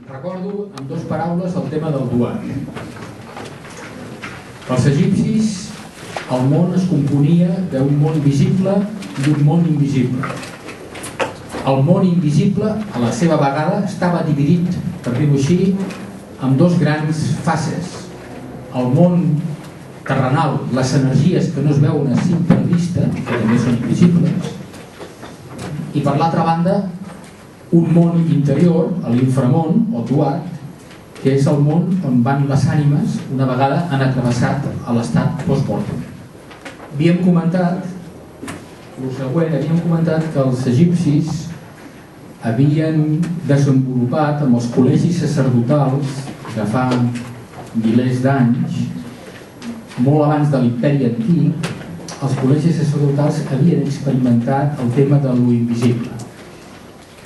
Recordo en dues paraules el tema del duat. Pels egipcis, el món es componia d'un món visible i d'un món invisible. El món invisible, a la seva vegada, estava dividit, per dir-ho així, en dos grans fases. El món terrenal, les energies que no es veuen a simple vista, que també són invisibles, i per l'altra banda, un món interior, l'inframón o duat, que és el món on van les ànimes una vegada han travessat a l'estat post-mortem. Havíem comentat que els egipcis havien desenvolupat amb els col·legis sacerdotals de fa milers d'anys, molt abans de l'imperi antic, els col·legis sacerdotals havien experimentat el tema de lo invisible.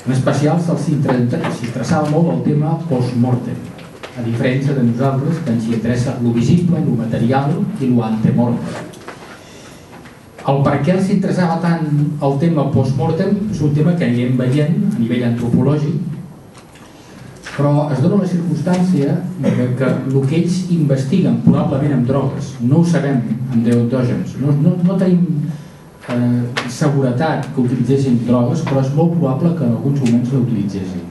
En especial se'ls interessava molt el tema post-mortem, a diferència de nosaltres, que ens interessa lo visible, lo material i lo antemortem. El per què els interessava tant el tema post-mortem és un tema que anirem veient a nivell antropològic, però es dona la circumstància que el que ells investiguen, probablement amb drogues, no ho sabem amb enteògens, no tenim seguretat que utilitzessin drogues, però és molt probable que en alguns moments l'utilitzessin.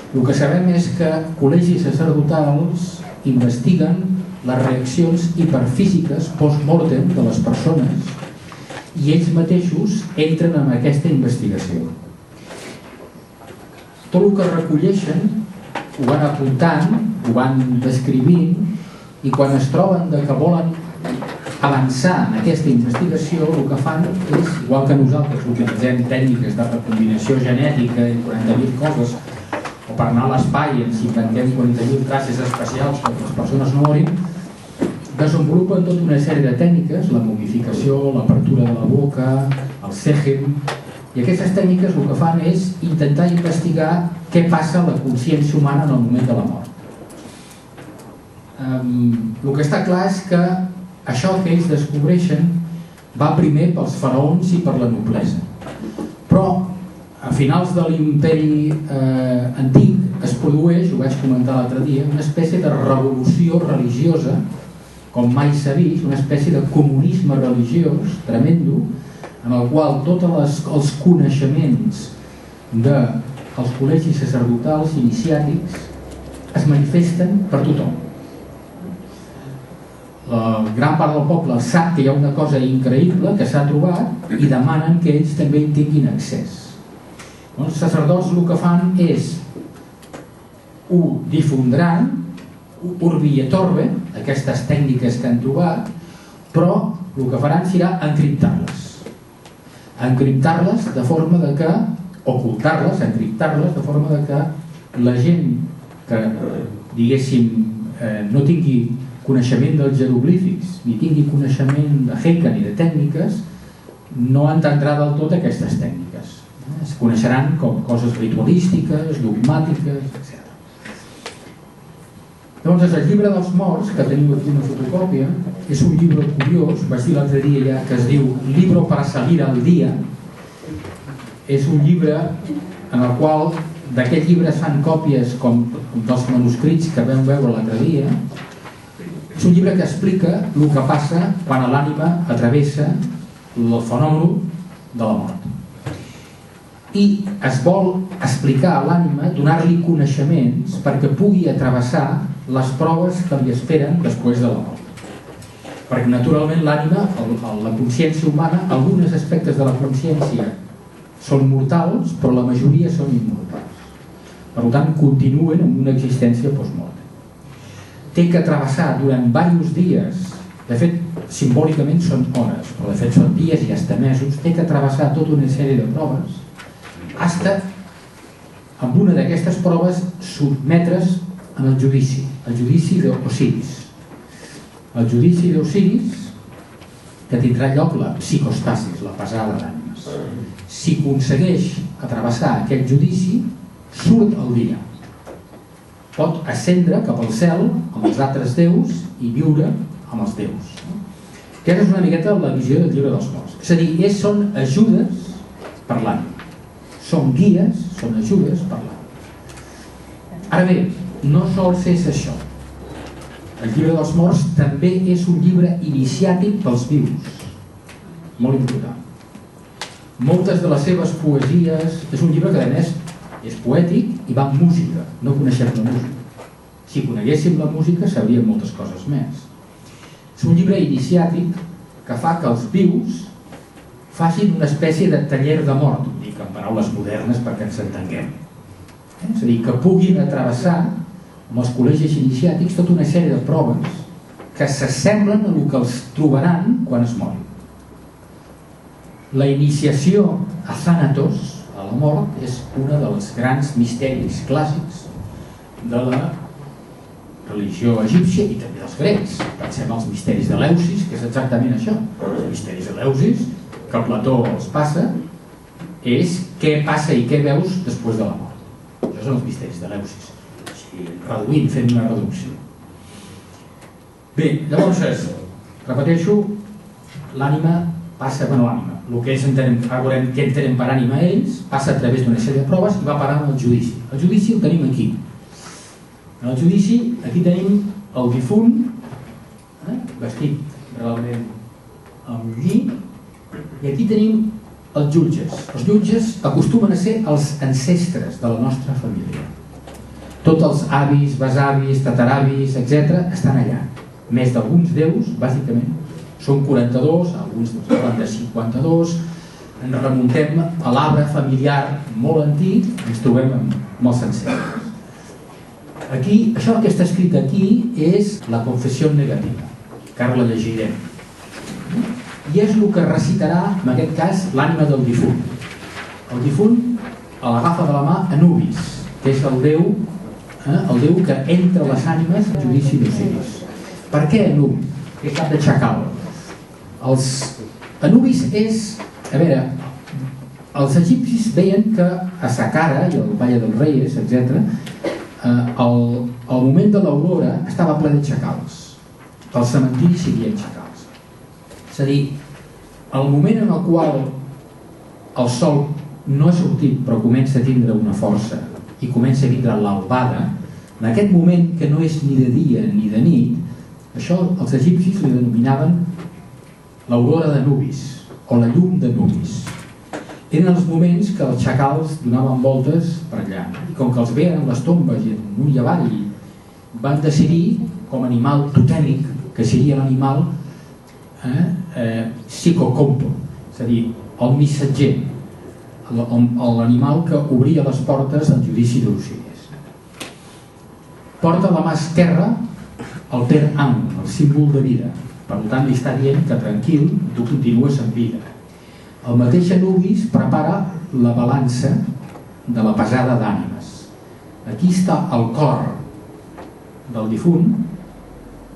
El que sabem és que col·legis sacerdotals investiguen les reaccions hiperfísiques post-mortem de les persones i ells mateixos entren en aquesta investigació. Tot el que recolleixen ho van apuntant, ho van descrivint, i quan es troben que volen avançar en aquesta investigació, el que fan és, igual que nosaltres utilitzem tècniques de recombinació genètica i 40.000 coses, o per anar a l'espai ens inventem 40.000 traces especials perquè les persones no morin, desenvolupen tota una sèrie de tècniques, la momificació, l'apertura de la boca, el sègem, i aquestes tècniques el que fan és intentar investigar què passa a la consciència humana en el moment de la mort. El que està clar és que això que ells descobreixen va primer pels faraons i per la noblesa. Però a finals de l'imperi antic es produeix, ho vaig comentar l'altre dia, una espècie de revolució religiosa com mai s'ha vist, una espècie de comunisme religiós tremendo, en el qual tots els coneixements dels col·legis sacerdotals iniciàtics es manifesten per tothom. La gran part del poble sap que hi ha una cosa increïble que s'ha trobat i demanen que ells també hi tinguin accés. Els sacerdots el que fan és ho difondran, urbi et orbe, aquestes tècniques que han trobat, però el que faran serà encriptar-les. Encriptar-les de forma de que, ocultar-les, encriptar-les de forma de que la gent que, diguéssim, no tingui coneixement dels jeroglífics, ni tingui coneixement de Heka ni de tècniques, no entendrà del tot aquestes tècniques. Es coneixeran com coses ritualístiques, dogmàtiques, etc. Llavors, el llibre dels morts, que teniu aquí una fotocòpia, és un llibre curiós, vaig dir l'altre dia ja, que es diu Libro para salir al día. És un llibre en el qual d'aquest llibre es fan còpies com dels manuscrits que vam veure l'altre dia. És un llibre que explica el que passa quan l'ànima travessa el fenomen de la mort. I es vol explicar a l'ànima, donar-li coneixements perquè pugui travessar les proves que li esperen després de la mort. Perquè naturalment l'ànima, la consciència humana, alguns aspectes de la consciència són mortals, però la majoria són immortals. Per tant, continuen amb una existència postmortem. Té que travessar durant diversos dies, de fet, simbòlicament són hores, però de fet són dies i fins mesos, té que travessar tota una sèrie de proves, fins amb una d'aquestes proves sotmetre's en el judici d'Osiris. El judici d'Osiris, que tindrà lloc la psicostasis, la pesada d'ànimes. Si aconsegueix travessar aquest judici, surt el dia. Pot ascendre cap al cel amb els altres déus i viure amb els déus. Aquesta és una miqueta la visió del llibre dels morts. És a dir, són ajudes per l'ànima. Són guies, són ajudes per l'ànima. Ara bé, no sols és això. El llibre dels morts també és un llibre iniciàtic pels vius, molt important. Moltes de les seves poesies, és un llibre que a més és poètic i va amb música, no coneixem la música. Si coneguéssim la música sabríem moltes coses més. És un llibre iniciàtic que fa que els vius facin una espècie de taller de mort, ho dic en paraules modernes perquè ens entenguem. És a dir, que puguin travessar amb els col·legis iniciàtics tota una sèrie de proves que s'assemblen a el que els trobaran quan es morin. La iniciació a Thanatos, a la mort, és un dels grans misteris clàssics de la religió egípcia i també dels grecs. Pensem als misteris d'Eleusis, que és exactament això. Els misteris d'Eleusis, que Plató els passa, és què passa i què veus després de la mort. Això són els misteris d'Eleusis. Reduint, fent una reducció. Bé, llavors, repeteixo, l'ànima passa, l'ànima, el que entenem, ara veurem què entenem per ànima ells, passa a través d'una sèrie de proves i va parar en el judici. El judici el tenim aquí. En el judici, aquí tenim el difunt, vestit realment amb lli, i aquí tenim els jutges. Els jutges acostumen a ser els ancestres de la nostra família. Tots els avis, besavis, tataravis, etc. estan allà. Més d'alguns déus, bàsicament, són 42, alguns parlen de 52, ens remuntem a l'arbre familiar molt antic, ens trobem amb els ancestres. Aquí, això que està escrit aquí és la confessió negativa, que ara la llegirem. I és el que recitarà, en aquest cas, l'ànima del difunt. El difunt l'agafa de la mà Anubis, que és el déu que entra les ànimes al judici d'Osiris. Per què Anubis? Que és cap de xacal. Anubis és... A veure, els egipcis veien que a Saqqara i el Valle dels Reis, etc., el moment de l'aurora estava ple de xacals. Pel cementiri s'hi havia xacals. És a dir, el moment en el qual el sol no ha sortit però comença a tindre una força i comença a vindre l'albada, en aquest moment que no és ni de dia ni de nit, això els egipcis li denominaven l'aurora d'Anubis o la llum d'Anubis. Eren els moments que els xacals donaven voltes per allà i com que els veien en les tombes i en un i avall van decidir com a animal totèmic que seria l'animal psicocompo, és a dir, el missatger, l'animal que obria les portes al judici d'Osiris. Porta a la mà esquerra el per am, el símbol de vida. Per tant, li està dient que tranquil, tu continues amb vida. El mateix Anubis prepara la balança de la pesada d'ànimes. Aquí està el cor del difunt.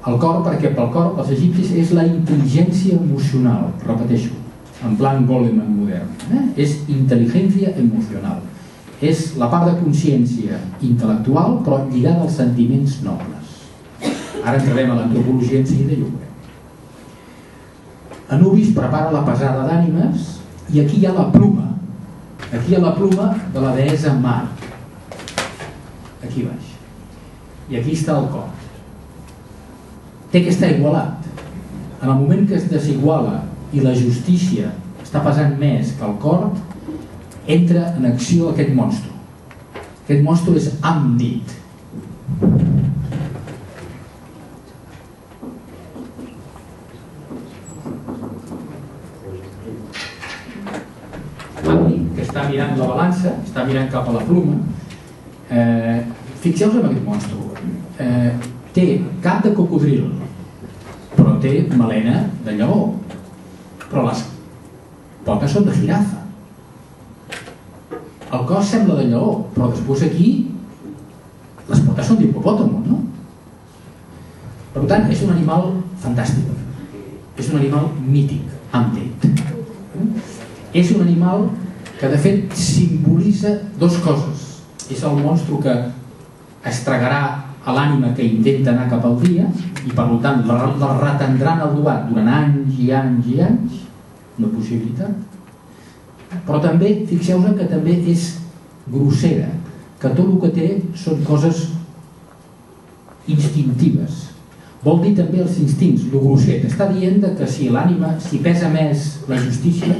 El cor, perquè pel cor, els egipcis, és la intel·ligència emocional, repeteixo, en plan Goleman modern. És intel·ligència emocional. És la part de consciència intel·lectual, però lligada als sentiments nobles. Ara entrarem a l'antropologia en seguida i ho veurem. Anubis prepara la pesada d'ànimes i aquí hi ha la pluma. Aquí hi ha la pluma de la deessa Mar. Aquí baix. I aquí està el cor. Té que estar igualat. En el moment que es desiguala i la justícia està pesant més que el cor, entra en acció aquest monstru. Aquest monstru és Amnit. Amnit, que està mirant la balança, està mirant cap a la pluma. Fixeu-vos en aquest monstru. Té cap de cocodril, però té melena de lleó. Però les potes són de jirafa. El cos sembla de lleó, però després aquí les potes són d'hipopòtamo, no? Per tant, és un animal fantàstic. És un animal mític, Amnit. És un animal que de fet simbolitza dues coses. És el monstru que estragarà a l'ànima que intenta anar cap al dia i per tant la retendran al dubat durant anys i anys i anys, una possibilitat. Però també, fixeu-vos que també és grossera, que tot el que té són coses instintives. Vol dir també els instints, el grosser. T'està dient que si l'ànima, si pesa més la justícia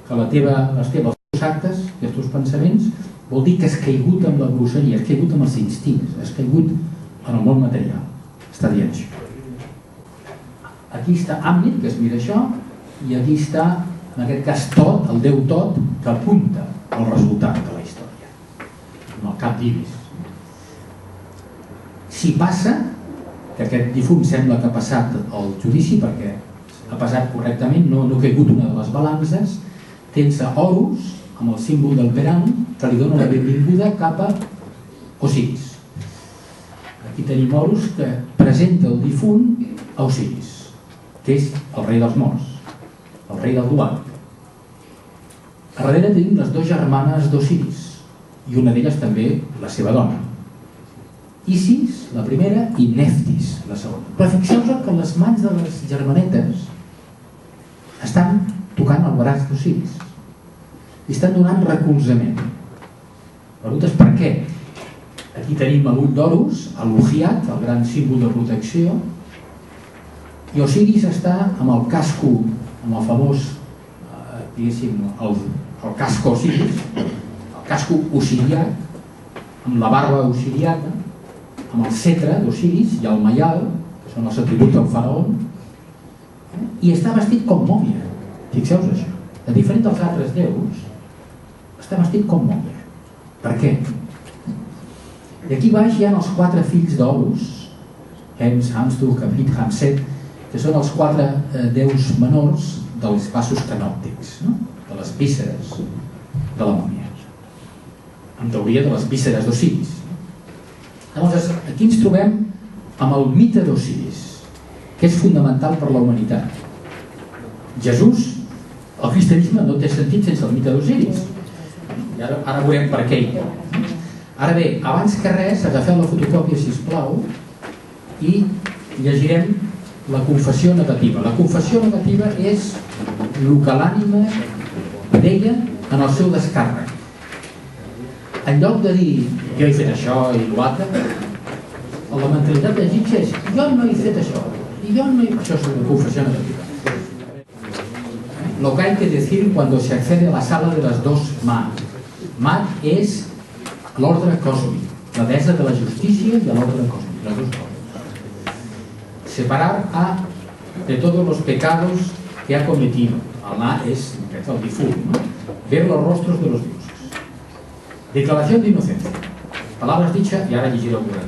que els teus actes i els teus pensaments, vol dir que has caigut amb la grosseria, has caigut amb els instints, has caigut en el món material. Està dient això. Aquí està Amnit, que es mira això, i aquí està, en aquest cas, Tot, el déu Tot, que apunta al resultat de la història, amb el cap d'Ibis. Si passa, que aquest difunt sembla que ha passat el judici, perquè ha passat correctament, no ha caigut una de les balances, tens a Horus, amb el símbol del Peran, que li dona la benvinguda cap a Osiris. Aquí tenim Horus, que presenta el difunt a Osiris, que és el rei dels morts, el rei del dual. A darrere tenim les dues germanes d'Osiris, i una d'elles també la seva dona. Isis, la primera, i Neftis, la segona. Però fixeu-vos que les mans de les germanetes estan tocant el braç d'Osiris i estan donant recolzament. Preguntes per què? Aquí tenim l'ull d'Horus, l'Ujiat, el gran símbol de protecció, i Osiris està amb el casco, amb el famós, diguéssim, el casco Osiris, el casco osiriac, amb la barba osiriaca, amb el cetre d'Osiris i el maial, que són els atributs del faraó, i està vestit com mòmia. Fixeu-vos això. A diferent dels altres déus, està vestit com mòmia. Per què? I aquí baix hi ha els 4 fills d'Horus, Hems, Hamstuk, Hamit, Hamset, que són els 4 déus menors dels vasos canòptics, de les vísceres de la mòmia. En teoria de les vísceres d'Osiris. Llavors, aquí ens trobem amb el mite d'Osiris, que és fonamental per la humanitat. Jesús, el cristianisme no té sentit sense el mite d'Osiris. I ara veurem per què. Ara bé, abans que res, agafeu la fotocòpia, sisplau, i llegirem la confessió negativa. La confessió negativa és el que l'ànima deia en el seu descàrrec. En lloc de dir, jo he fet això i l'altre, la mentalitat egípcia és, jo no he fet això, i jo no he fet això, és una confessió negativa. Lo que hay que decir cuando se accede a la sala de las dos Mat. Mat és l'ordre còsmic, la deessa de la justícia i l'ordre còsmic, les dues coses. Separar a de todos los pecados que ha cometido. El Mat és el difunt, ver los rostros de los dioses. Declaración de inocencia. Palabras dichas, y ahora llegiré a ocurrir.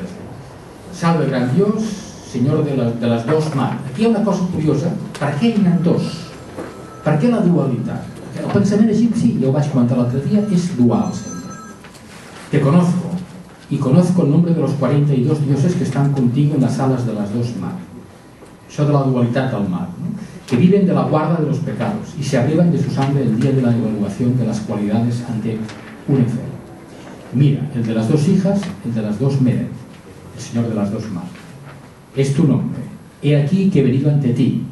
Salve gran Dios, Señor de las dos Mat. Aquí hi ha una cosa curiosa. Per què hi ha dos? Per què la dualitat? El pensament egipci, ja ho vaig comentar l'altre dia, és dual sempre. Te conozco, y conozco el nombre de los 42 dioses que están contigo en las salas de las dos Mat. Això de la dualitat del Mat, ¿no? Que viven de la guarda de los pecados y se arriban de su sangre el día de la evaluación de las cualidades ante un enfermo. Mira, el de las dos hijas, el de las dos Meret, el Señor de las dos Mat. Es tu nombre. He aquí que he venido ante ti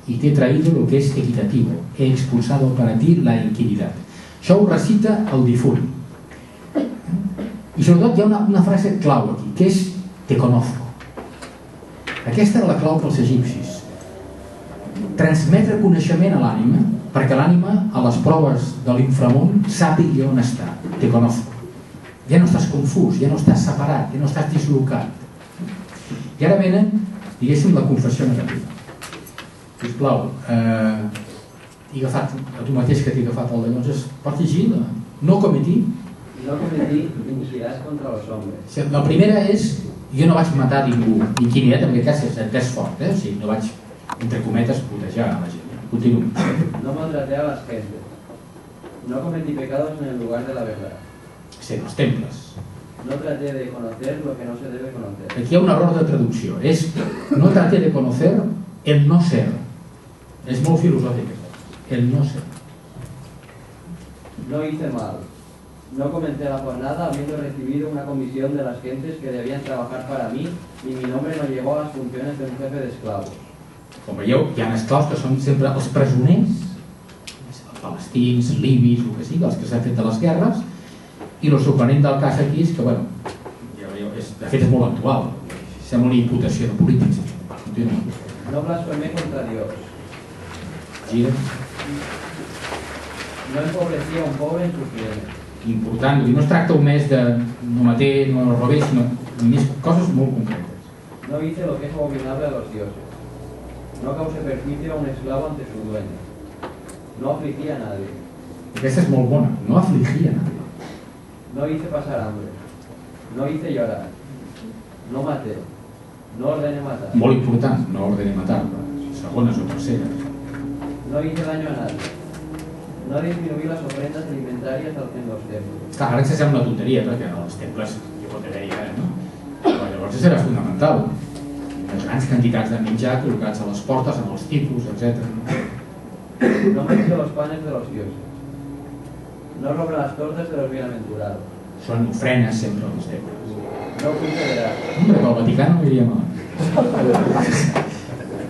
y te he traído lo que es equitativo. He expulsado para ti la inquinidad. Això ho recita el difunt. I sobretot hi ha una frase clau aquí, que és te conozco. Aquesta era la clau pels egipcis. Transmetre coneixement a l'ànima, perquè l'ànima, a les proves de l'inframón, sàpiga on està. Te conozco. Ja no estàs confús, ja no estàs separat, ja no estàs dislocat. I ara venen, diguéssim, la confessió negativa. Sisplau, he agafat, a tu mateix que t'he agafat el d'allò, pots llegir? No cometí. No cometí iniquidad contra los hombres. La primera és, jo no vaig matar ningú. Inquinitat, en aquest cas, és entès fort, o sigui, no vaig, entre cometes, putejar a la gent. Continuo. No maltraté a las gentes. No cometí pecados en el lugar de la verdad. Sí, los temples. No traté de conocer lo que no se debe conocer. Aquí hi ha un error de traducció. És, no traté de conocer el no ser. És molt filosòfic. El no ser. No hice mal. No comencé la jornada habiendo recibido una comisión de las gentes que debían trabajar para mí y mi nombre no llegó a las funciones de un jefe de esclavos. Com veieu, hi ha esclaus que són sempre els presoners, els palestins, libis, el que sigui, els que s'han fet de les guerres, i el sorprenent del cas aquí és que, bueno, ja veieu, de fet és molt actual. Sembla una imputació de polítics. Continua. No blasfemé contra Dios. Gira. No empobrecía a un pobre en sus bienes. Important, no es tracta només de no mater, no robar, sinó només coses molt concretes. No hice lo que es abominable a los dioses. No causé perjuicio a un esclavo ante su dueño. No afligí a nadie. Aquesta és molt bona, no afligir a nadie. No hice pasar hambre. No hice llorar. No maté. No ordené matar. Molt important, no ordené matar, segones o terceres. No hice daño a nadie. No disminuí las ofrendas alimentarias en los templos. Clar, ara ens sembla una tonteria, perquè en els temples hi pot haver-hi ara, no? Però llavors això serà fonamental. Les grans quantitats de menjar col·locats a les portes, amb els tipus, etc. No manché los panes de los dioses. No robé las tortas de los bienaventurados. Són ofrenes sempre als temples. No fui federal. Hombre, pel Vaticà no iria malament.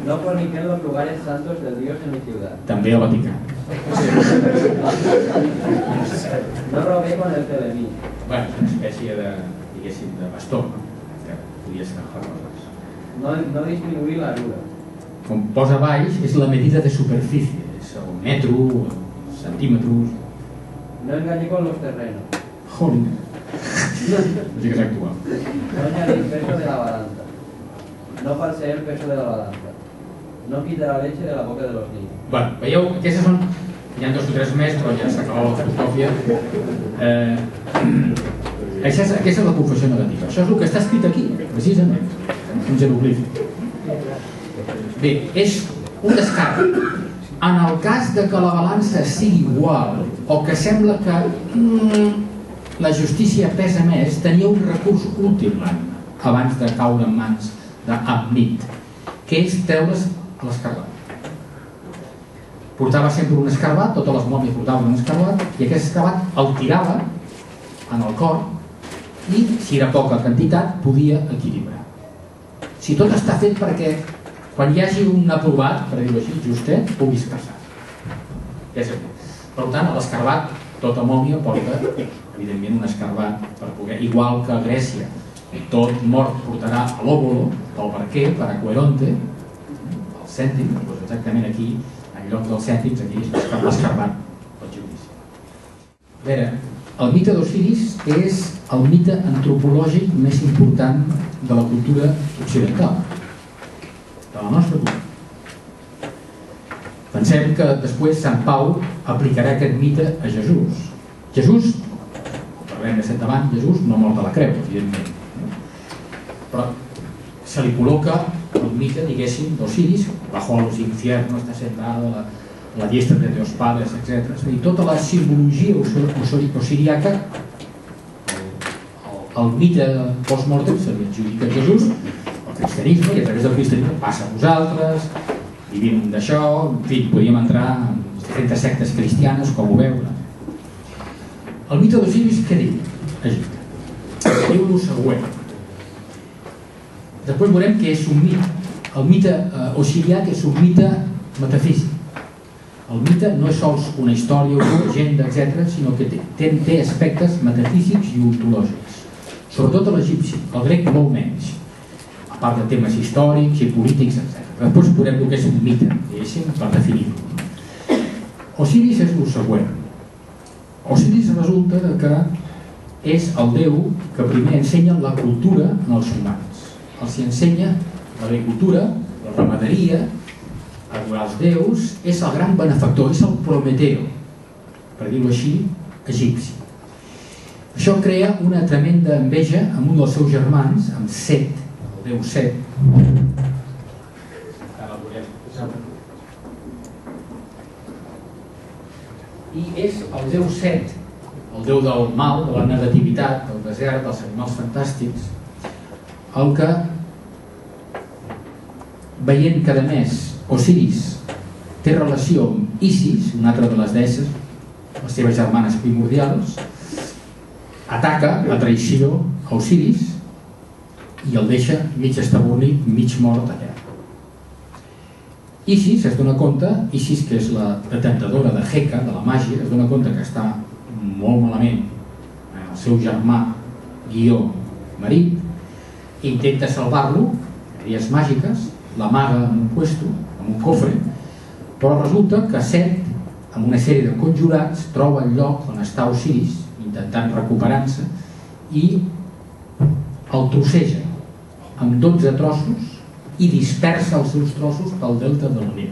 No forniqué en los lugares santos del Dios en mi ciudad. També al Vaticà. No robé con el telemí. Bueno, és una espècie de, diguéssim, de bastó, no? Que podia ser coses. No disminuí la rura. Com posa baix, és la medida de superfície. És el metro, els centímetres. No engañé con los terrenos. Jolín. No sé que és actual. No añadí el peso de la balanza. No falseé el peso de la balanza. No quité la leche de la boca de los niños. Bueno, veieu, aquestes són... Hi ha 2 o 3 més, però ja s'acaba la fotocòpia. Aquesta és la confessió negativa. Això és el que està escrit aquí, precisament. Un jeroglífic. Bé, és un descart. En el cas de que la balança sigui igual, o que sembla que la justícia pesa més, tenia un recurs útil abans de caure en mans d'Amnit, que és treure's l'escarbat. Portava sempre un escarbat, totes les mòmies portaven un escarbat, i aquest escarbat el tirava en el cor i, si era poca quantitat, podia equilibrar. Si tot està fet perquè quan hi hagi un aprovat, per dir-ho així, justet, puguis passar. Per tant, l'escarbat, tota mòmia porta, evidentment, un escarbat per poder, igual que a Grècia, tot mort portarà a l'òvulo, pel barquer, per aqueronte, el cèntim, doncs exactament aquí, en lloc dels cèntims, aquí és l'escarbat pel judici. A veure, el mite d'Osiris és el mite antropològic més important de la cultura occidental, de la nostra cultura. Pensem que després Sant Pau aplicarà aquest mite a Jesús. Jesús, parlem de set davant, Jesús no mort a la creu, evidentment. Però se li col·loca el mite, diguéssim, d'Osiris, bajo los infiernos està sentada la diestra de Dios Padres, etc. És a dir, tota la simbologia osiriaca, el mite post-mortem se li adjudica a Jesús, el cristianisme, i a través del cristianisme passa a nosaltres, vivim d'això, en fi, podríem entrar en diferents sectes cristianes, com ho veure. El mite d'Osiris, què diu? Egipte. Diu el següent. Després veurem que és un mite. El mite osiriac és un mite metafísic. El mite no és sols una història, una llegenda, etc., sinó que té aspectes metafísics i ontològics. Sobretot a l'egipci, el grec molt menys, a part de temes històrics i polítics, etc. Després veurem el que és un mite, per definir-lo. Osiris és el següent. Osiris resulta que és el déu que primer ensenya la cultura als humans. Els ensenya l'agricultura, la ramaderia, adorar els déus, és el gran benefactor, és el Prometeo, per dir-ho així, egipci. Això crea una tremenda enveja amb un dels seus germans, amb Set, el déu Set. I és el déu Set, el déu del mal, de la negativitat, del desert, dels animals fantàstics, el que, veient que a més Osiris té relació amb Isis, una altra de les deesses, les seves germanes primordials, ataca a traïció a Osiris i el deixa mig estabornit, mig mort allà. Isis es dona compte, Isis, que és la detentadora de Heka, de la màgia, es dona compte que està molt malament el seu germà, Guió, marit, intenta salvar-lo, idees màgiques, l'amaga en un puesto, en un cofre, però resulta que Set, amb una sèrie de conjurats, troba el lloc on està Osiris, intentant recuperar-se, i el trosseja amb 12 trossos i dispersa els seus trossos pel delta del Nil.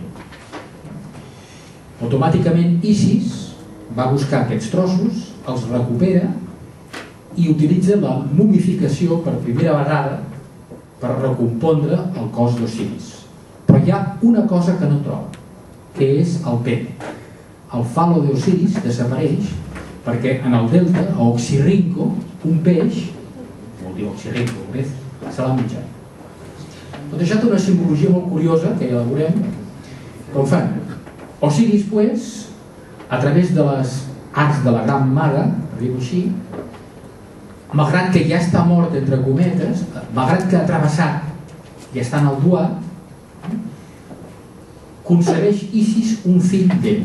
Automàticament Isis va buscar aquests trossos, els recupera i utilitza la momificació per primera vegada per recompondre el cos d'Osiris. Però hi ha una cosa que no troba, que és el pene. El falo d'Osiris desapareix perquè en el delta, a Oxirrinco, un peix, vol dir Oxirrinco, se l'ha menjat. Tot això té una simbologia molt curiosa, que ja la veurem, com fan. Osiris, pues, a través de les arts de la gran maga, per dir-ho així, malgrat que ja està mort, entre cometes, malgrat que ha travessat i està en el duat, concebeix Isis un fill d'ell,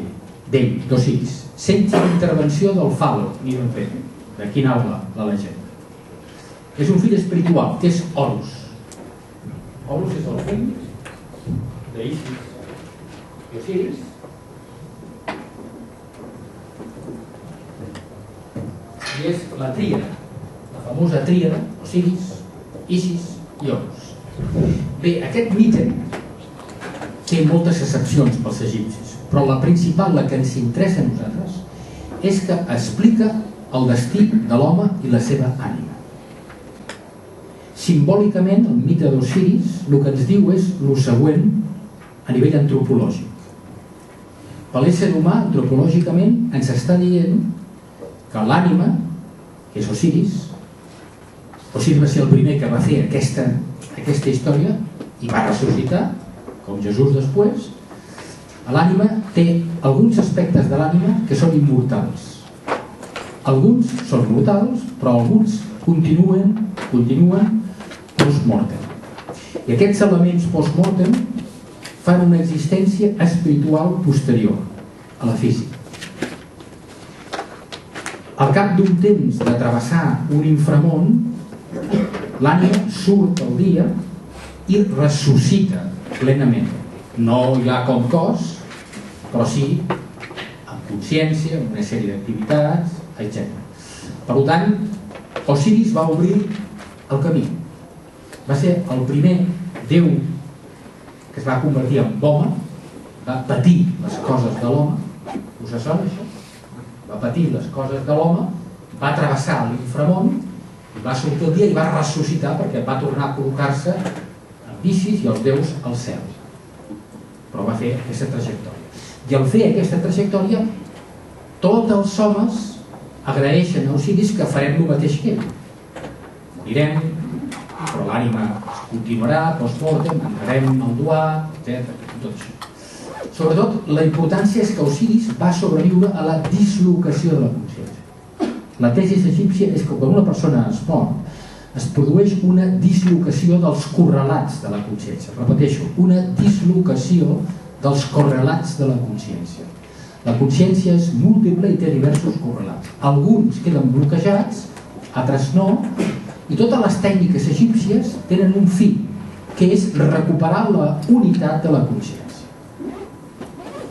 d'Osiris, sense intervenció del falo ni del pene. D'aquí anava la llegenda. És un fill espiritual, que és Horus. Horus és el fill d'Isis i Osiris. I és la tríada, la famosa tríada, Osiris, Isis i Horus. Bé, aquest mite té moltes excepcions pels egipcis, però la principal, la que ens interessa a nosaltres, és que explica el destí de l'home i la seva ànima. Simbòlicament, el mite d'Osiris el que ens diu és el següent a nivell antropològic. Per l'ésser humà, antropològicament, ens està dient que l'ànima, que és Osiris va ser el primer que va fer aquesta història i va ressuscitar, com Jesús després. L'ànima té alguns aspectes de l'ànima que són immortals. Alguns són mortals, però alguns continuen post-mortem. I aquests elements post-mortem fan una existència espiritual posterior a la física. Al cap d'un temps de travessar un inframón, l'ànima surt al dia i ressuscita plenament. No ja com cos, però sí amb consciència, amb una sèrie d'activitats, etc. Per tant, Osiris va obrir el camí. Va ser el primer déu que es va convertir en home, va patir les coses de l'home. Us sona això? Va patir les coses de l'home, va travessar l'inframón, va sortir el dia i va ressuscitar perquè va tornar a col·locar-se amb Isis i els déus al cel. Però va fer aquesta trajectòria. I al fer aquesta trajectòria, tots els homes agraeixen a Osiris que farem el mateix que ell. Morirem, però l'ànima continuarà, post-mortem, entrarem al duat, etc. Tot això. Sobretot, la importància és que Osiris va sobreviure a la dislocació de la consciència. La tesi egípcia és que quan una persona es mor, es produeix una dislocació dels correlats de la consciència. Repeteixo, una dislocació dels correlats de la consciència. La consciència és múltiple i té diversos correlats. Alguns queden bloquejats, altres no, i totes les tècniques egípcies tenen un fi, que és recuperar la unitat de la consciència.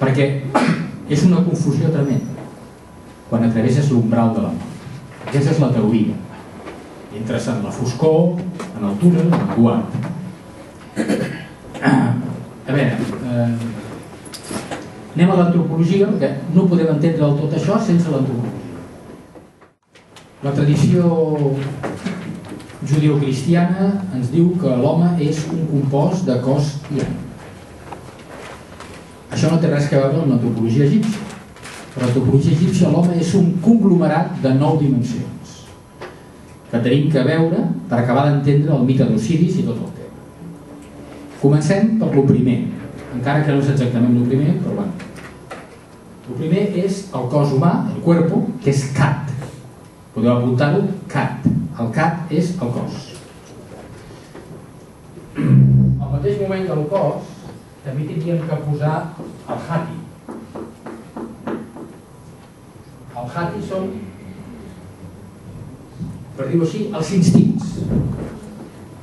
Perquè és una confusió tremenda quan travesses l'umbral de la mort. Aquesta és la teoria. Entres en la foscor, en el túnel, en el duat. A veure, anem a l'antropologia, perquè no podem entendre del tot això sense l'antropologia. La tradició judeocristiana ens diu que l'home és un compost de cos i ànima. Això no té res a veure amb l'antropologia egípcia. Per l'antropologia egípcia l'home és un conglomerat de 9 dimensions que tenim que veure per acabar d'entendre el mite d'Osiris i tot el tema. Comencem per lo primer, encara que no és exactament lo primer, però bueno. Lo primer és el cos humà, el cuerpo, que és Cat. Podeu apuntar-ho, Cat. El Cat és el cos. Al mateix moment del cos també tindríem que posar el Hati. El Hati són, per dir-ho així, els instints.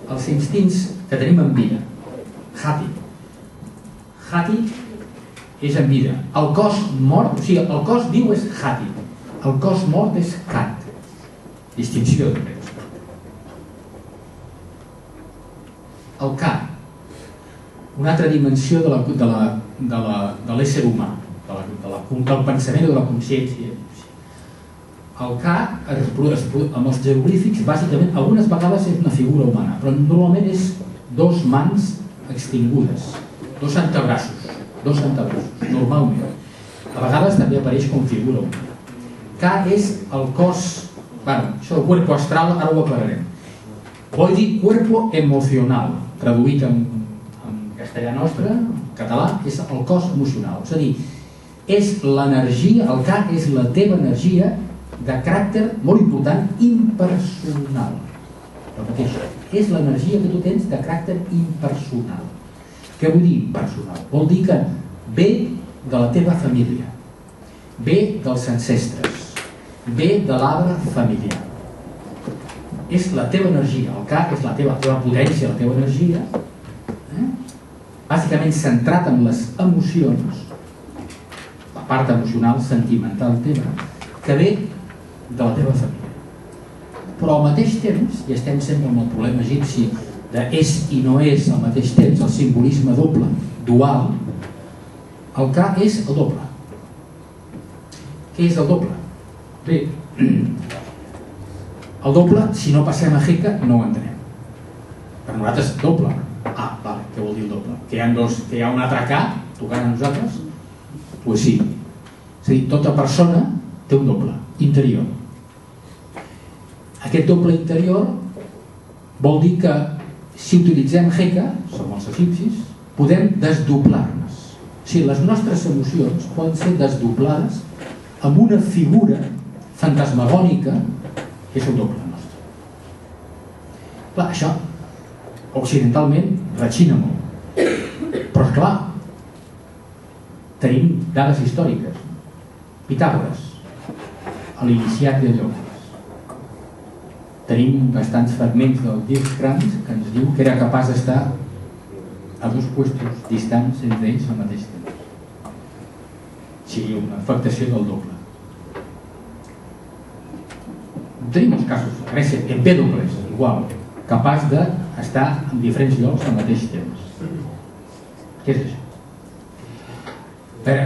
els instints que tenim en vida. Hati. Hati és en vida. El cos mort, o sigui, el cos viu és Hati. El cos mort és Kat. Distinció de temps. El Ka, una altra dimensió de l'ésser humà, del pensament o de la consciència. El Ka, amb els jeroglífics, bàsicament, algunes vegades és una figura humana, però normalment és dos mans extingudes, dos antebraços, normalment. A vegades també apareix com figura humana. Ka és el cos, bueno, això del cuerpo astral ara ho aclararem. Vol dir cuerpo emocional, traduït en castellà nostre, en català, és el cos emocional. És a dir, és l'energia, el Ka és la teva energia de caràcter molt important, impersonal. Repeteixo, és l'energia que tu tens de caràcter impersonal. Què vull dir impersonal? Vol dir que ve de la teva família, ve dels ancestres, ve de l'arbre familiar. És la teva energia, el Ka és la teva potència, la teva energia, bàsicament centrat en les emocions, la part emocional, sentimental teva, que ve de la teva família. Però al mateix temps, i estem sempre amb el problema egipci de és i no és al mateix temps, el simbolisme doble, dual, el Ka és el doble. Què és el doble? Bé, el doble, si no passem a Heka, no ho entenem. Per nosaltres, doble. Ah, vale, què vol dir el doble? Que hi ha un altre Ka tocant a nosaltres? Doncs sí. És a dir, tota persona té un doble interior. Aquest doble interior vol dir que si utilitzem Heka, som els egipcis, podem desdoblar-nos. O sigui, les nostres emocions poden ser desdoblades amb una figura fantasmagònica que és el doble nostre. Clar, això occidentalment rechina molt. Però esclar, tenim dades històriques. Pitàgores, a l'Iniciat de Llobres. Tenim bastants fragments del Dijkskrans que ens diu que era capaç d'estar a dos puestos distants entre ells al mateix temps. Sigui una afectació del doble. Tenim els casos, a Grècia, Empèdocles, igual, capaç d'estar en diferents llocs al mateix temps. Què és això?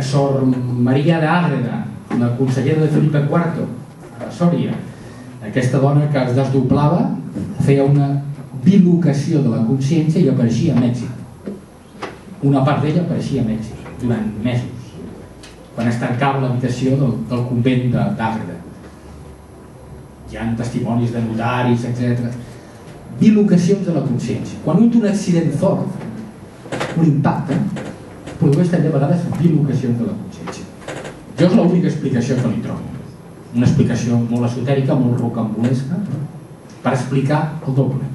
Sor Maria d'Àgreda, la consellera de Felipe IV, a Sòria, aquesta dona que es desdoblava, feia una bilocació de la consciència i apareixia a Mèxic. Una part d'ella apareixia a Mèxic durant mesos, quan es tancava l'habitació del convent d'Àgreda. Hi ha testimonis de notaris, etc. Bilocacions de la consciència. Quan un té un accident fort, un impacte, produeix també a vegades bilocacions de la consciència. Jo és l'única explicació que li trobo. Una explicació molt esotèrica, molt rocambolesca, per explicar el doble.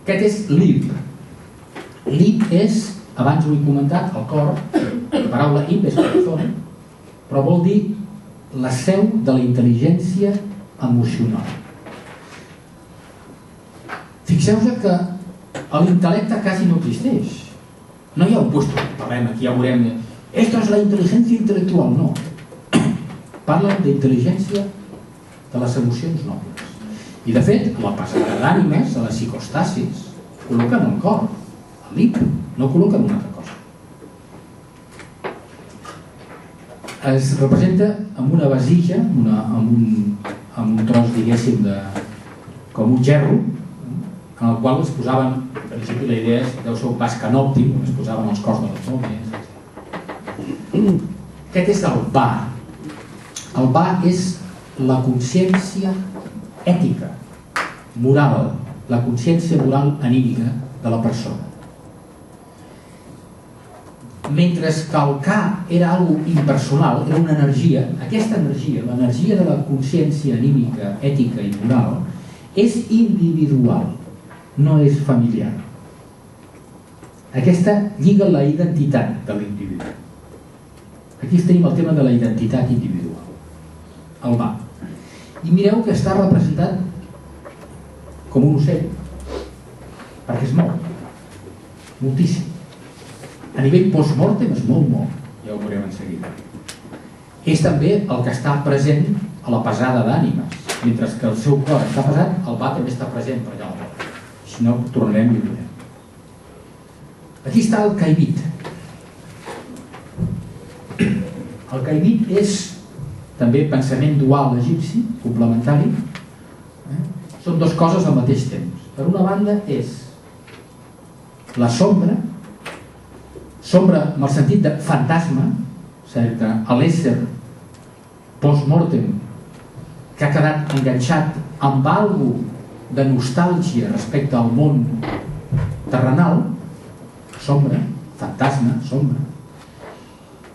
Aquest és l'Ib. L'Ib és, abans ho he comentat, el cor, la paraula Ib és corazón, però vol dir la seu de la intel·ligència emocional. Fixeu-vos que l'intel·lecte quasi no existeix. No hi ha un puesto, parlem aquí, ja veurem, esto és la intel·ligència intel·lectual, no. Parlen d'intel·ligència de les emocions nobles. I de fet, a la passada d'ànimes, a les psicostasis, col·loquen el cor, l'Ib, no col·loquen una altra cosa. Es representa amb una vasija, amb un tros, diguéssim, com un gerro, en el qual es posaven, en principi la idea deu ser un pas canòptic, on es posaven els cors de les mòmies. Aquest és el Ba. El Ba és la consciència ètica, moral, la consciència moral anímica de la persona. Mentre que el Ka era algo impersonal, era una energia, aquesta energia, l'energia de la consciència anímica, ètica i moral, és individual, no és familiar. Aquesta lliga la identitat de l'individu. Aquí tenim el tema de la identitat individual, el Va. I mireu que està representat com un ocell, perquè es mou moltíssim. A nivell post-mortem es mou molt, ja ho veurem en seguida. És també el que està present a la pesada d'ànimes. Mentre que el seu cor està pesat, el va també està present per allà a la porta. Si no, tornarem i ho veurem. Aquí està el caibit. El caibit és també pensament dual egipci, complementari. Són dues coses al mateix temps. Per una banda és la sombra amb el sentit de fantasma, és a dir, l'ésser post-mortem que ha quedat enganxat amb alguna de nostàlgia respecte al món terrenal, sombra, fantasma, sombra.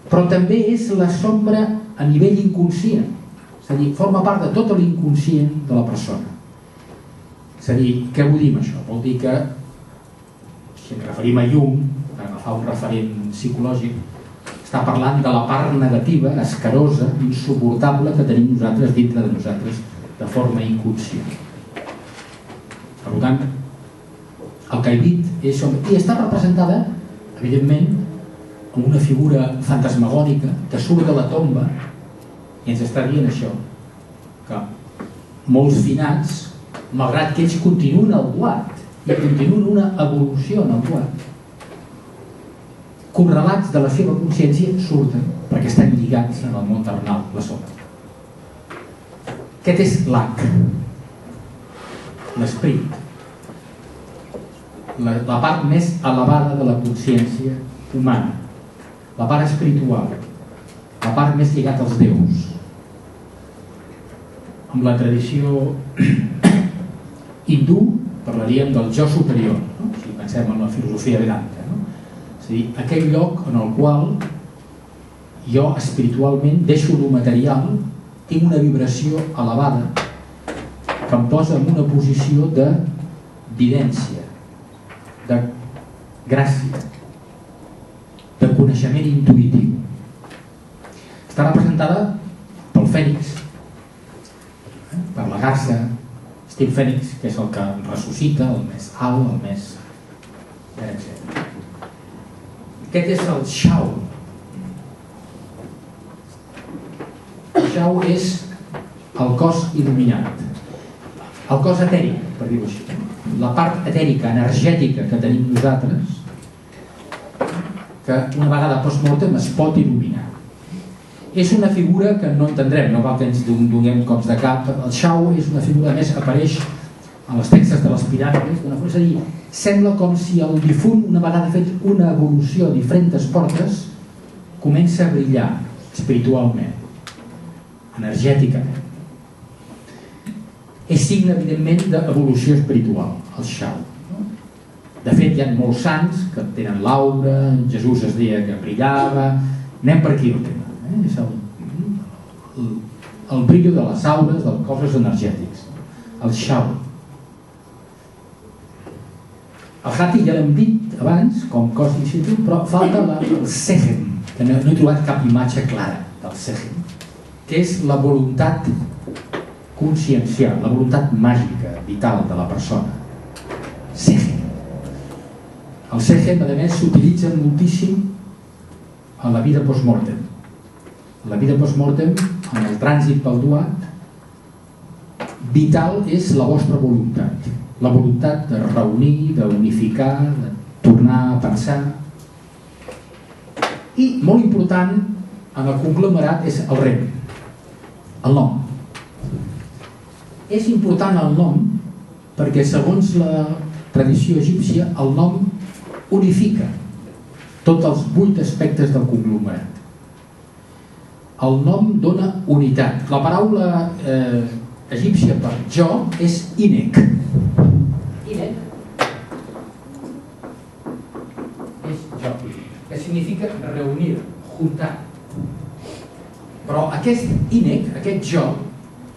Però també és la sombra a nivell inconscient, és a dir, forma part de tot l'inconscient de la persona. És a dir, què vull dir amb això? Vol dir que, si ens referim a Jung, per agafar un referent psicològic, està parlant de la part negativa, escarosa, insuportable que tenim nosaltres dintre de nosaltres de forma inconscient. Per tant, el caibit és sombra i està representada, evidentment, amb una figura fantasmagònica que surt de la tomba i ens està dient això, que molts finats, malgrat que ells continuen al duat i continuen una evolució en el duat, correlats de la seva consciència surten perquè estan lligats en el món terrenal, la sombra. Aquest és l'Ak, l'esperit, la part més elevada de la consciència humana, la part espiritual, la part més lligada als déus. Amb la tradició hindú parlaríem del jo superior, no? Si pensem en la filosofia Vedanta, no? És a dir, aquell lloc en el qual jo espiritualment deixo el material, tinc una vibració elevada que em posa en una posició de vidència, de gràcia, de coneixement intuïtiu. Està representada pel fènix, per la garça, estil fènix, que és el que ressuscita, el més alt, el més... etc. Aquest és el Shao. El Shao és el cos il·luminat, el cos etèric, per dir-ho així, la part etèrica, energètica que tenim nosaltres, que una vegada post-mortem es pot il·luminar. És una figura que no entendrem, no cal que ens donem cops de cap. El Shao és una figura, a més, apareix en les textes de les piràmides, és a dir, sembla com si el difunt, una vegada fet una evolució a diferents portes, comença a brillar espiritualment, energèticament. És signe, evidentment, d'evolució espiritual, el Shao. De fet, hi ha molts sants que tenen l'aura, Jesús es deia que brillava, anem per aquí el tema. És el brillo de les aures, dels cossos energètics, el Shao. El Hati ja l'hem dit abans, com cos in-situ, però falta el Sehen, que no he trobat cap imatge clara del Sehen, que és la voluntat consciencial, la voluntat màgica, vital de la persona. Sehen. El Sehen, a més, s'utilitza moltíssim en la vida post-mortem. En la vida post-mortem, en el trànsit pel duat, vital és la vostra voluntat. La voluntat de reunir, d'unificar, de tornar a pensar. I, molt important, en el conglomerat és el rem, el nom. És important el nom perquè, segons la tradició egípcia, el nom unifica tots els 8 aspectes del conglomerat. El nom dona unitat. La paraula egípcia per jo és Inek. Inek és jo, que significa reunir, juntar. Però aquest Inek, aquest jo,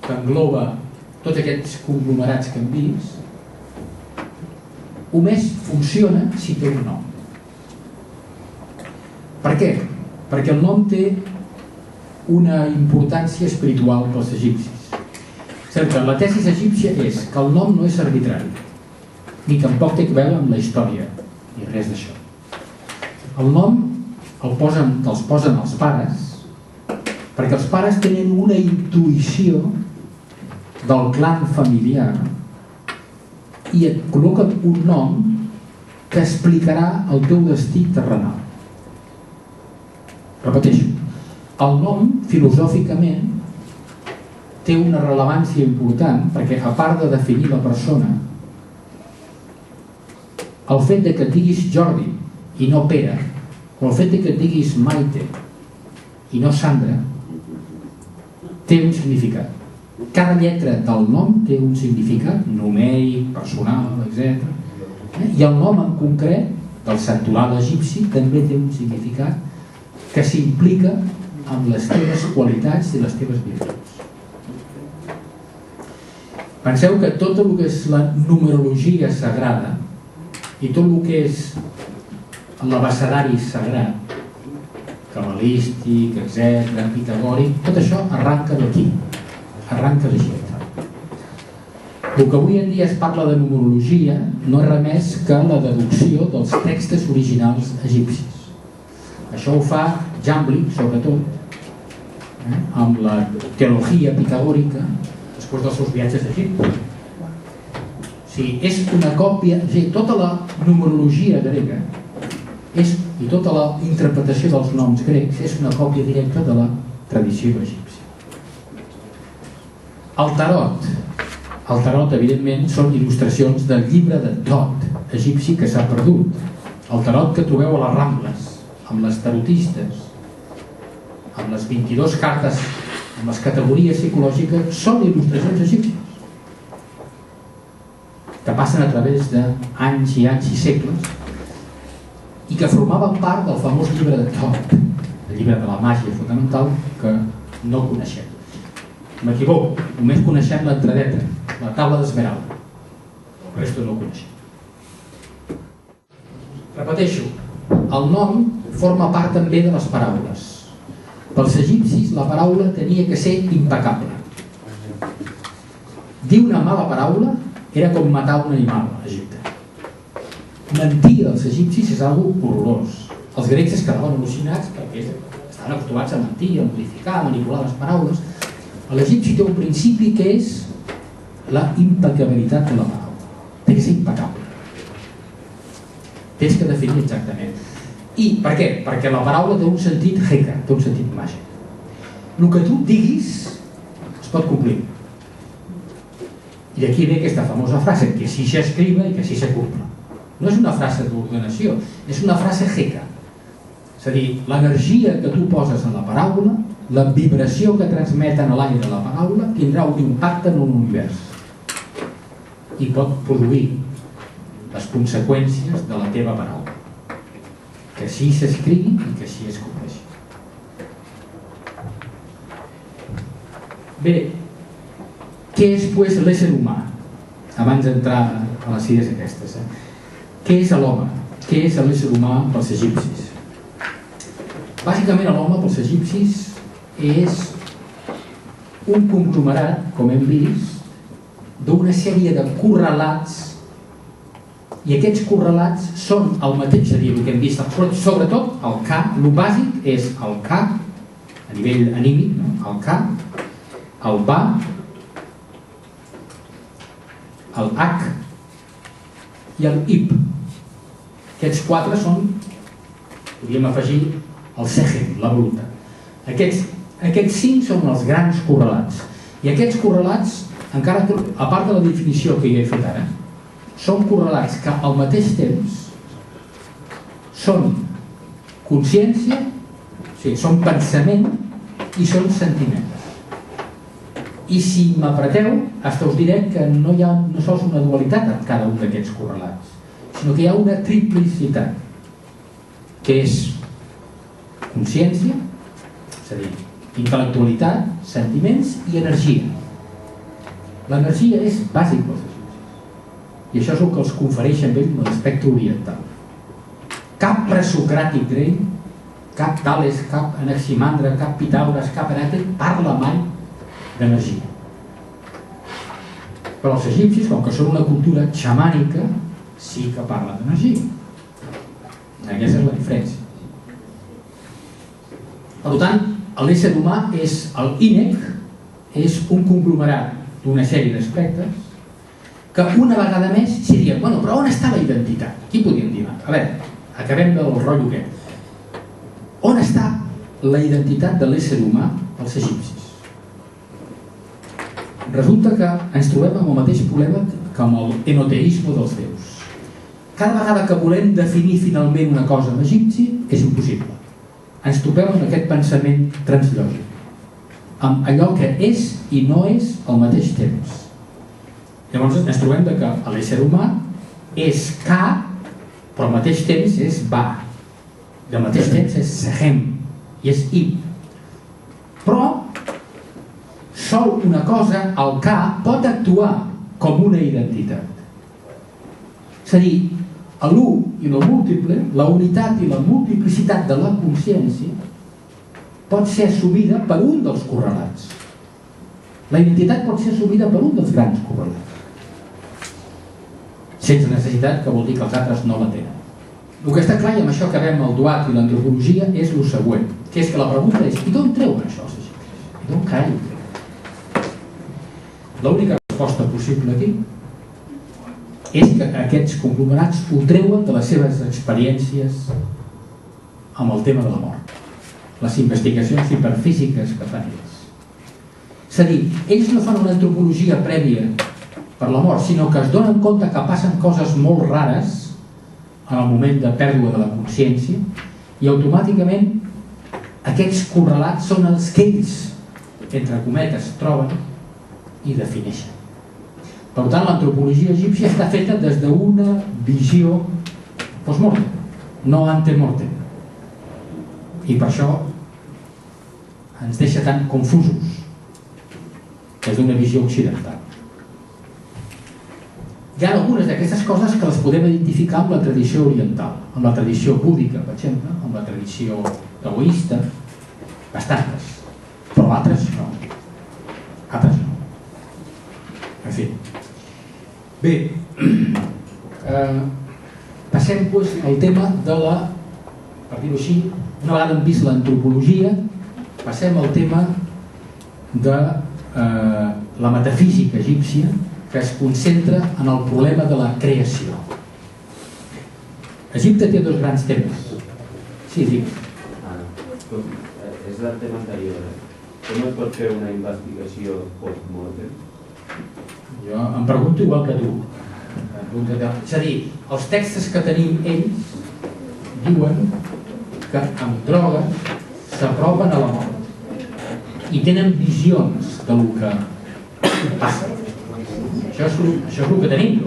que engloba tots aquests conglomerats que hem vist, només funciona si té un nom. Per què? Perquè el nom té una importància espiritual pels egipcis. La tesi egípcia és que el nom no és arbitrari, ni tampoc té a veure amb la història, ni res d'això. El nom te'ls posen els pares perquè els pares tenen una intuïció del clan familiar i et col·loquen un nom que explicarà el teu destí terrenal. Repeteixo, el nom filosòficament té una rellevància important perquè, a part de definir la persona, el fet de que et diguis Jordi i no Pere, o el fet de que et diguis Maite i no Sandra, té un significat. Cada lletra del nom té un significat numèric, personal, etc. I el nom en concret del santoral egipci també té un significat que s'implica amb les teves qualitats i les teves virtuts. Penseu que tot el que és la numerologia sagrada i tot el que és l'abecedari sagrat, cabalístic, etc., pitagòric, tot això arranca d'aquí, arranca d'Egipte. El que avui en dia es parla de numerologia no és res més que la deducció dels textos originals egipcis. Això ho fa Jambli, sobretot, amb la teologia pitagòrica després dels seus viatges a Egipte. O sigui, és una còpia, tota la numerologia grega i tota la interpretació dels noms grecs és una còpia directa de la tradició egípcia. El tarot, evidentment, són il·lustracions del llibre de Tot egipci que s'ha perdut. El tarot que trobeu a les Rambles, amb les tarotistes, amb les 22 cartes, amb les categories psicològiques, són il·lustracions egípcies que passen a través d'anys i anys i segles i que formaven part del famós llibre de Tot, el llibre de la màgia fonamental que no coneixem. M'equivoco, només coneixem l'entradeta, la taula d'Esmeralda. El resto no ho coneixem. Repeteixo, el nom forma part també de les paraules. Pels egipcis la paraula tenia que ser impecable. Dir una mala paraula era com matar un animal a Egipte. Mentir als egipcis és algo horrorós. Els grecs es quedaven al·lucinats perquè estaven acostumats a mentir, a modificar, a manipular les paraules. L'egipci té un principi que és la impecabilitat de la paraula. Té que ser impecable. Tens que definir exactament. I per què? Perquè la paraula té un sentit heka, té un sentit màgic. El que tu diguis es pot complir. I d'aquí ve aquesta famosa frase, que sí s'escriba i que sí se cumpla. No és una frase d'ordenació, és una frase heka. És a dir, l'energia que tu poses en la paraula, la vibració que transmeten a l'aire la paraula, tindrà un impacte en un univers. I pot produir les conseqüències de la teva paraula. Que així s'escrigui i que així es compleixi. Bé, què és pues l'ésser humà? Abans d'entrar a les idees aquestes. Què és l'home? Què és l'ésser humà pels egipcis? Bàsicament l'home pels egipcis és un conglomerat, com hem vist, d'una sèrie de correlats, i aquests correlats són el mateix, és a dir, el que hem vist, però sobretot el K, el bàsic és el K, a nivell anímic, el K, el Ba, el H i el Ip. Aquests quatre són, podríem afegir, el Segen, la voluntat. Aquests cinc són els grans correlats. I aquests correlats, encara que, a part de la definició que jo he fet ara, són correlats que al mateix temps són consciència, o sigui, són pensament i són sentiments. I si m'apreteu, hasta us diré que no hi ha no sols una dualitat en cada un d'aquests correlats, sinó que hi ha una triplicitat, que és consciència, és a dir, intel·lectualitat, sentiments i energia. L'energia és bàsic pels egipcis, i això és el que els confereix amb ell l'aspecte oriental. Cap presocràtic grec, cap Tales, cap Anaximandre, cap Pitàgores, cap Heràclit parla mai d'energia. Però els egipcis, com que són una cultura xamànica, sí que parlen d'energia. Aquesta és la diferència. Per tant, l'ésser humà és el INEC, és un conglomerat d'una sèrie d'aspectes que una vegada més s'hi diuen, bueno, però on està la identitat? Aquí podríem dir, a veure, acabem del rotllo aquest. On està la identitat de l'ésser humà als egipcis? Resulta que ens trobem amb el mateix problema que amb l'enoteisme dels déus. Cada vegada que volem definir finalment una cosa en egipci és impossible. Ens topem amb aquest pensament translògic, amb allò que és i no és al mateix temps. Llavors ens trobem que l'ésser humà és Ka, però al mateix temps és Ba, i al mateix temps és Sehem i és Ib. Però sol una cosa, el Ka, pot actuar com una identitat. És a dir, l'u i el múltiple, la unitat i la multiplicitat de la consciència pot ser assumida per un dels correlats. La identitat pot ser assumida per un dels grans correlats, sense necessitat, que vol dir que els altres no la tenen. El que està clar, i amb això acabem el duat i l'antropologia, és el següent, que és que la pregunta és, i d'on treuen això els egipcis? I d'on carai ho treuen? L'única resposta possible aquí és que aquests conglomerats ho treuen de les seves experiències amb el tema de la mort, les investigacions hiperfísiques que fan ells. És a dir, ells no fan una antropologia prèvia per la mort, sinó que es donen compte que passen coses molt rares en el moment de pèrdua de la consciència i automàticament aquests correlats són els que ells, entre cometes, troben i defineixen. Per tant, l'antropologia egípcia està feta des d'una visió post-mortem, no ante-mortem. I per això ens deixa tan confusos des d'una visió occidental. Hi ha algunes d'aquestes coses que les podem identificar amb la tradició oriental, amb la tradició búdica, per exemple, amb la tradició taoista, bastantes, però altres no. Altres no. En fi. Bé, passem al tema de la, per dir-ho així, una vegada hem vist l'antropologia, passem al tema de la metafísica egípcia, que es concentra en el problema de la creació. Egipte té dos grans temes. Sí, dic. És el tema anterior. Com es pot fer una investigació post-mortem? Jo em pregunto igual que tu. És a dir, els textos que tenim ells diuen que amb drogues s'apropen a la mort i tenen visions del que passa. Això és el que tenim.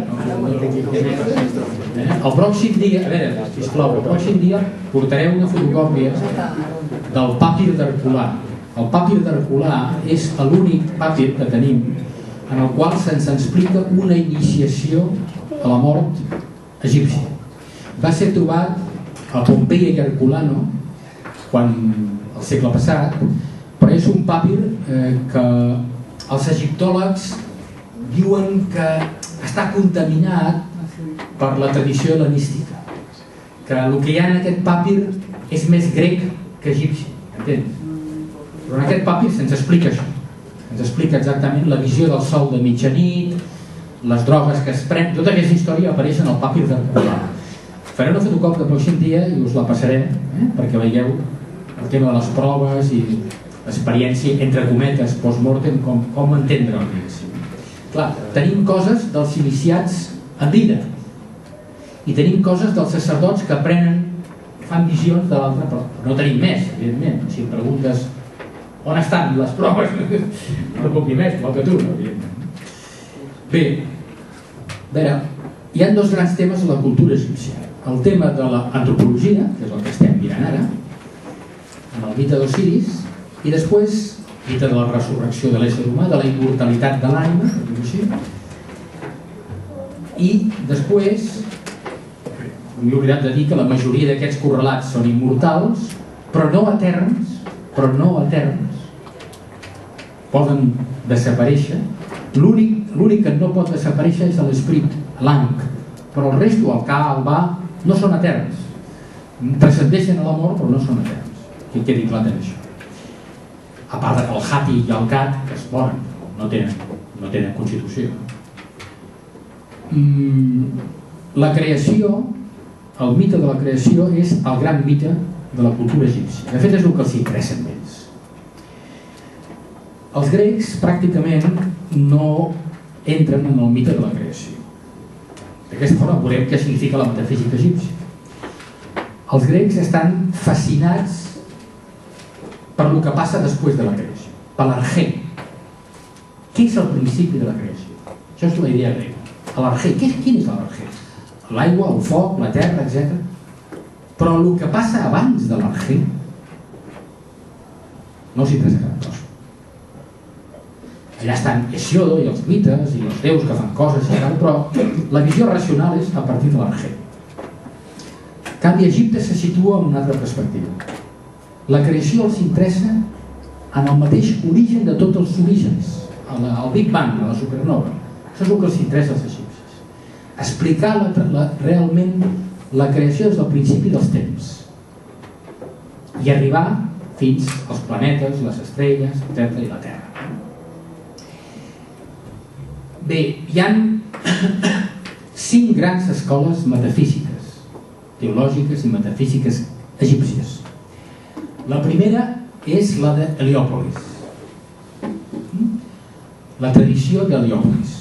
El pròxim dia, a veure, sisplau, el pròxim dia portaré una fotocòpia del papir d'Herculà. El papir d'Herculà és l'únic papir que tenim en el qual se'ns explica una iniciació a la mort egípcia. Va ser trobat a Pompeia i Herculano al segle passat, però és un papir que els egiptòlegs diuen que està contaminat per la tradició hel·lenística, que el que hi ha en aquest papir és més grec que egipci, entens? Però en aquest papir se'ns explica això, ens explica exactament la visió del sol de mitjanit, les drogues que es pren, tota aquesta història apareix en el papir d'Herculà. Faré una fotocòpia el pròxim dia i us la passaré perquè veieu el tema de les proves i l'experiència, entre cometes, post-mortem, com entendre-ho. Clar, tenim coses dels iniciats en vida i tenim coses dels sacerdots que fan visions de l'altre, però no tenim més, evidentment. Si em preguntes on estan les proves, no puc dir més, igual que tu, evidentment. Bé, a veure, hi ha dos grans temes a la cultura egípcia. El tema de l'antropologia, que és el que estem mirant ara, amb el mite d'Osiris, i després el mite de la resurrecció de l'ésser humà, de la immortalitat de l'ànima, i després m'he oblidat de dir que la majoria d'aquests correlats són immortals, però no eterns, poden desaparèixer L'únic que no pot desaparèixer és l'esperit, l'ànc, però el resto, el ca, el va, no són eterns. Transcendeixen a la mort, però no són eterns. Que quedi clar d'això. A part que el hati i el gat que es moren, no tenen constitució. La creació, el mite de la creació és el gran mite de la cultura egípcia. De fet, és el que els interessa més. Els grecs pràcticament no entren en el mite de la creació. D'aquesta forma veurem què significa la metafísica egípcia. Els grecs estan fascinats per el que passa després de la creació, per l'argé. Què és el principi de la creació? Això és la idea grega. L'argé, quin és l'argé? L'aigua, el foc, la terra, etc. Però el que passa abans de l'argé no s'hi interessa cap cosa. Allà estan Hesiodo i els mites i els déus que fan coses, però la visió racional és a partir de l'argé. En canvi, Egipte se situa en una altra perspectiva. La creació els interessa en el mateix origen de tots els orígens, al Big Bang, a la supernova. Això és el que els interessa als egipcis. Explicar realment la creació des del principi dels temps i arribar fins als planetes, les estrelles, etc. i la Terra. Bé, hi ha 5 grans escoles metafísiques, teològiques i metafísiques egípcies. La primera és la d'Heliòpolis, la tradició d'Heliòpolis,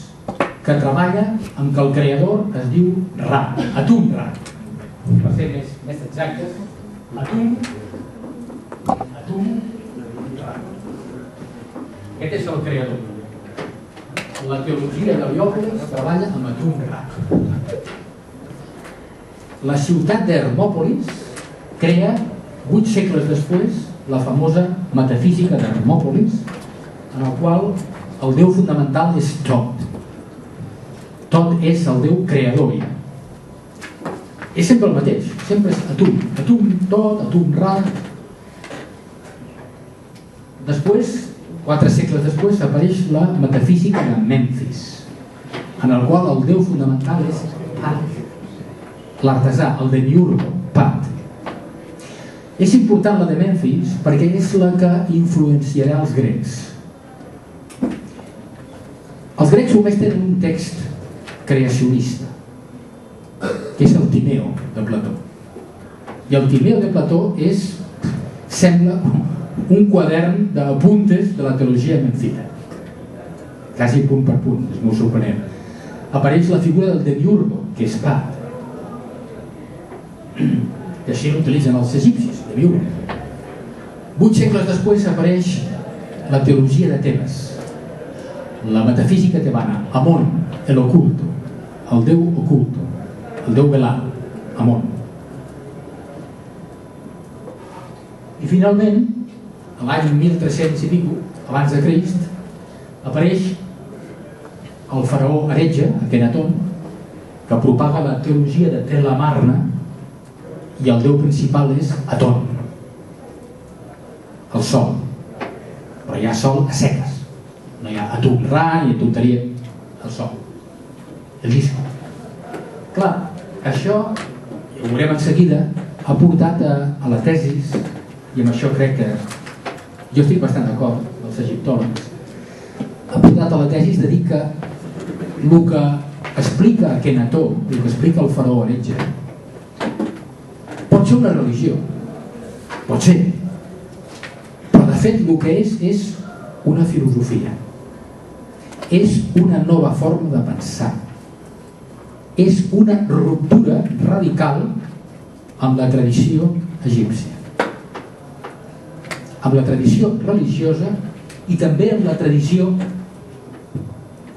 que treballa amb que el creador es diu Ra, Atum Ra. Per ser més exactes, Atum Ra. Aquest és el creador. La teologia d'Heliòpolis treballa amb Atum Ra. La ciutat d'Hermòpolis crea 8 segles després la famosa metafísica d'Hermòpolis, en el qual el déu fundamental és Tot. Tot és el déu creador. És sempre el mateix, sempre és Atum, Tot, Atum Ra. Després, 4 segles després, apareix la metafísica de Memfis, en el qual el déu fundamental és Pat, l'artesà, el demiurgo, Pat. És important la de Memfis perquè és la que influenciarà els grecs. Els grecs només tenen un text creacionista, que és el Timeo de Plató. I el Timeo de Plató sembla un quadern d'apuntes de la teologia memfita, quasi punt per punt, és molt sorprenent. Apareix la figura del demiurgo, que és Pat, que així l'utilitzen els egipcis, demiurgo. 8 segles després apareix la teologia de Tebes, la metafísica tebana, Amon, el oculto, el déu oculto, el déu velat, Amon. I finalment, a l'any 1300 i pico, abans de Crist, apareix el faraó heretge, Akenaton, que propaga la teologia de Telamarna, i el déu principal és Aton, el sol. Però hi ha sol a seques. No hi ha Atum Ra ni tonteria, el sol, el disco. Clar, això, ho veurem en seguida, ha portat a la tesis, i amb això crec que jo estic bastant d'acord, els egiptòlegs, ha portat a la tesis de dir que el que explica Akhenató, el que explica el faraó heretge, pot ser una religió, pot ser, però de fet el que és una filosofia. És una nova forma de pensar. És una ruptura radical amb la tradició egípcia, amb la tradició religiosa i també amb la tradició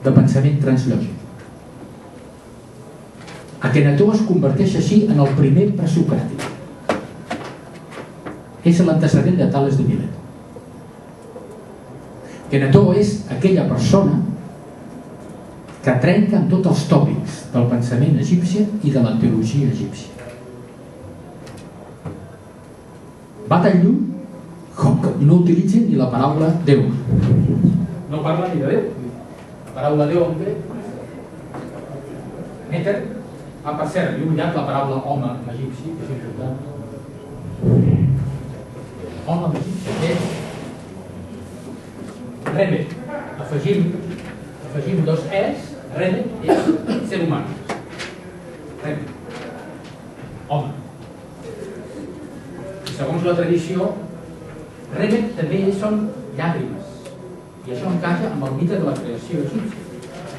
de pensament translògic. Akhenató es converteix així en el primer presocràtic. És l'antecedent de Tales de Milet. Akhenató és aquella persona que trenca amb tots els tòpics del pensament egipci i de la teologia egípcia. Va tan lluny com que no utilitzen ni la paraula Déu. No parla ni de Déu. paraula de hombre, Neter, per cert, he oblidat la paraula home egipci, que és important. Home egipci, Remet, afegim dos es, Remet és ser humà. Remet, home. Segons la tradició, Remet també són llàgrimes. I això encaixa amb el mite de la creació egípcia.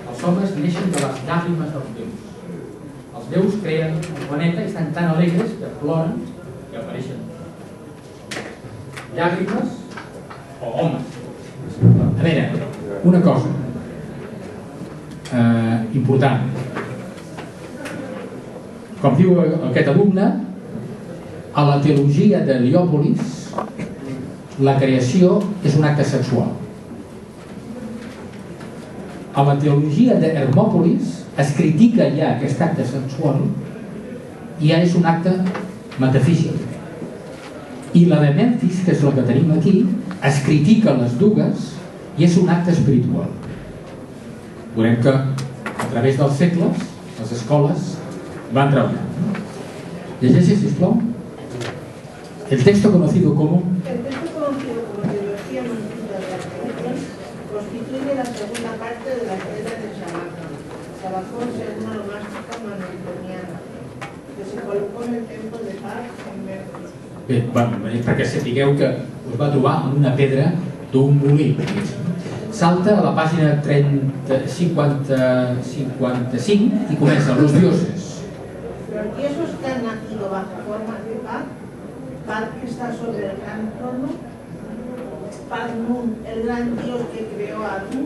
Els homes neixen de les llàgrimes dels déus. Els déus creen el planeta i estan tan alegres que ploren i apareixen llàgrimes o homes. A veure, una cosa important. Com diu aquest alumne, a la teologia d'Heliòpolis la creació és un acte sexual. A la teologia d'Hermòpolis es critica ja aquest acte sexual i ja és un acte metafísic. I la de Memphis, que és la que tenim aquí, es critica les dues i és un acte espiritual. Veurem que a través dels segles les escoles van treballar. Llegeixi, sisplau. El texto conocido como teología manuscrita de Arqueles constituye la segunda parte de la Edda de Sabacón. Sabacón según la gnóstica manueltoniana, que se colocó en el templo de Paz en Memphis. Bé, perquè sapigueu que us va trobar en una pedra d'un molí. Salta a la pàgina 55 y comença los dioses. Los dioses que han nacido bajo forma de Paz, Paz que está sobre el gran trono, Paz Nun, el gran dios que creó a Atu,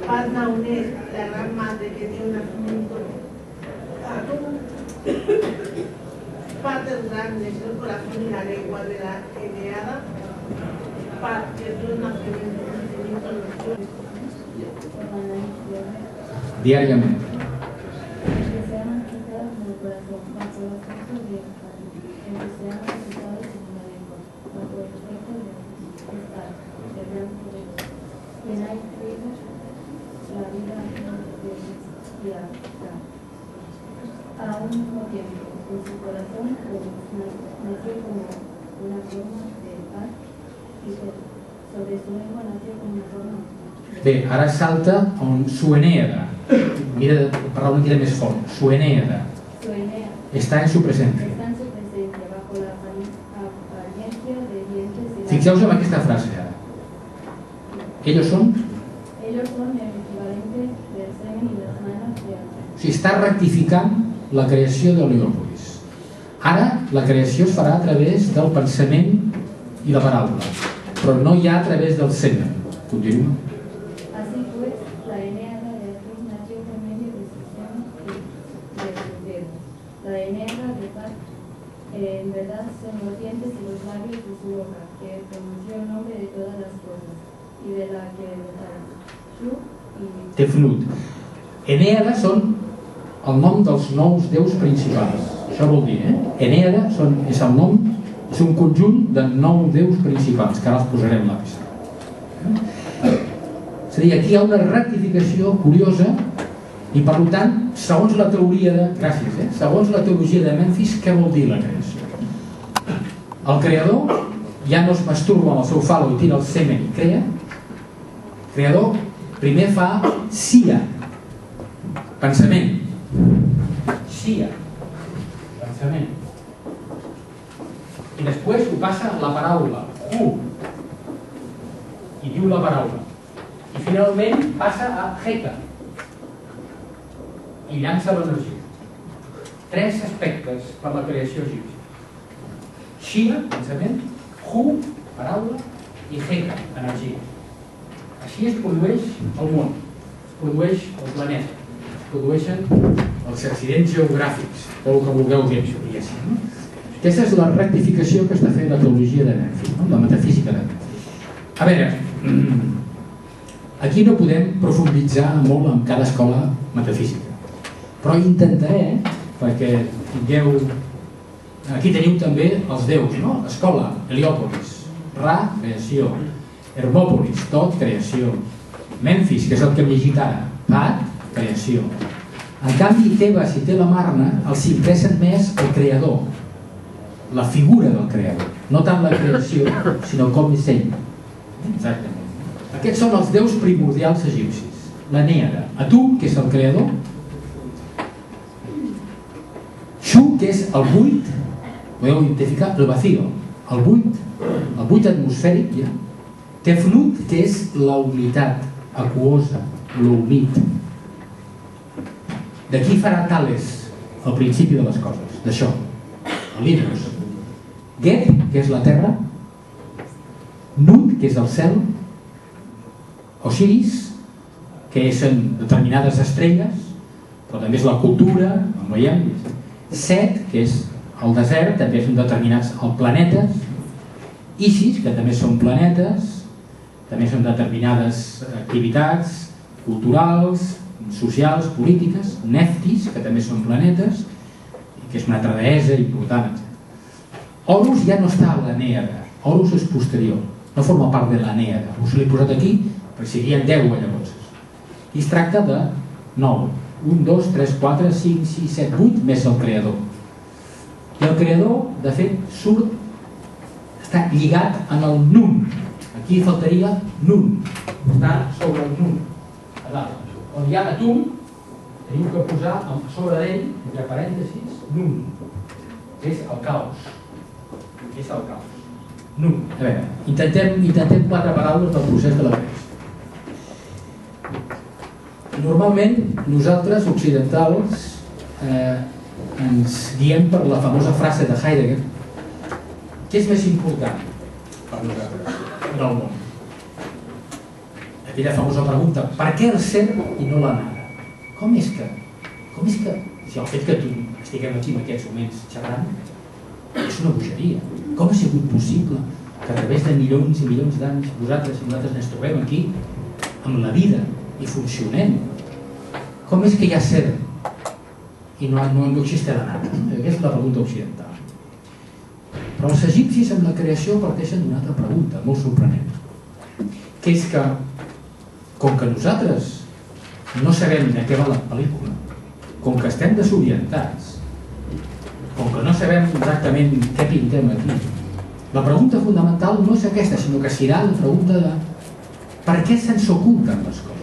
Paz Naunet, la gran madre que dio nacimiento a Atu, Paz el grande es el corazón y la lengua de la Eneada, Paz que dio nacimiento a los dioses. Diariamente. Al mismo tiempo, en su corazón nació como una forma de paz y sobre su lengua nació como una forma. Bé, ara salta on Sueneada. Mira de parlar una mica més fort. Sueneada. Está en su presencia. Está en su presencia, bajo la apariencia de dientes y Fixeu-vos en aquesta frase ara. Ellos son el equivalente del semen y las manos de Adán. O sigui, està rectificant la creació d'Heliòpolis. Ara la creació es farà a través del pensament i la paraula, però no ja a través del semen. Continua. Así pues, la Eneada de Adán nació por medio de sus senos y de sus dedos. La Eneada de Paz, en verdad, son los dientes y los labios de su boca, que pronunció el nombre de todas las cosas, y de la que Shu y Tefnut. Eneada són el nom dels nous déus principals. Això vol dir, Eneada és el nom, és un conjunt de 9 déus principals, que ara els posarem l'àpice. És a dir, aquí hi ha una rectificació curiosa i, per tant, segons la teoria de... Gràcies, segons la teologia de Memphis, què vol dir la creació? El creador ja no es masturba amb el seu falo i tira el semen i crea. El creador primer fa sia, pensament. Sia, pensament. I després ho passa a la paraula, hu, i diu la paraula. I finalment passa a heka, i llança l'energia. 3 aspectes per la creació egípcia. Shia, pensament, hu, paraula, i heka, energia. Així es produeix el món, es produeix el planeta, es produeixen els accidents geogràfics, o el que vulgueu dir això, diguéssim. Aquesta és la rectificació que està fent la teologia de Memphis, la metafísica de Memphis. A veure, aquí no podem profunditzar molt en cada escola metafísica, però intentaré, perquè tingueu... Aquí teniu també els déus, no? Escola, Heliòpolis, Ra, creació, Hermòpolis, tot creació, Memphis, que és el que hem llegit ara. Pat, creació. En canvi, Tebes i Telemarna els impressen més el creador, la figura del creador, no tant la creació, sinó com és ell. Exactament. Aquests són els déus primordials egipcis. L'Enèada, Atum, que és el creador, Shu, que és el buit, podeu identificar el vacío, el buit atmosfèric, ja. Tefnut, que és la humitat aquosa, l'humit. D'aquí farà Tales al principi de les coses, d'això, el Limnos. Get, que és la terra, Nut, que és el cel, Osiris, que són determinades estrelles, però també és la cultura, com veiem. Set, que és el desert, també són determinats planetes. Isis, que també són planetes, també són determinades activitats culturals, socials, polítiques. Neftis, que també són planetes, que és una altra deessa important. Horus ja no està a l'Enèada, Horus és posterior, no forma part de l'Enèada. Us l'he posat aquí perquè serien 10 llavors. I es tracta de 9. 1, 2, 3, 4, 5, 6, 7, 8 més el creador. I el creador, de fet, està lligat en el Nun. Aquí faltaria Nun, està sobre el Nun, a dalt. On hi ha Atum, tenim que posar sobre d'ell, entre parèntesis, Nun, que és el caos. Que és el caos. Nun. A veure, intentem 4 paraules del procés de la creació. Normalment, nosaltres, occidentals, ens guiem per la famosa frase de Heidegger: què és més important per nosaltres en el món? Aquella famosa pregunta: per què el ser i no la nada? Com és que si el fet que tu estiguem aquí en aquests moments xerrant és una bogeria? Com ha sigut possible que a través de milions i milions d'anys vosaltres i nosaltres ens trobem aquí amb la vida i funcionem? Com és que hi ha ser i no existe la nada? Aquesta és la pregunta occidental. Però els egipcis amb la creació parteixen d'una altra pregunta molt sorprenent, que és que com que nosaltres no sabem de què va la pel·lícula, com que estem desorientats, com que no sabem exactament què pintem aquí, la pregunta fundamental no és aquesta, sinó que serà la pregunta de per què se'ns oculten les coses?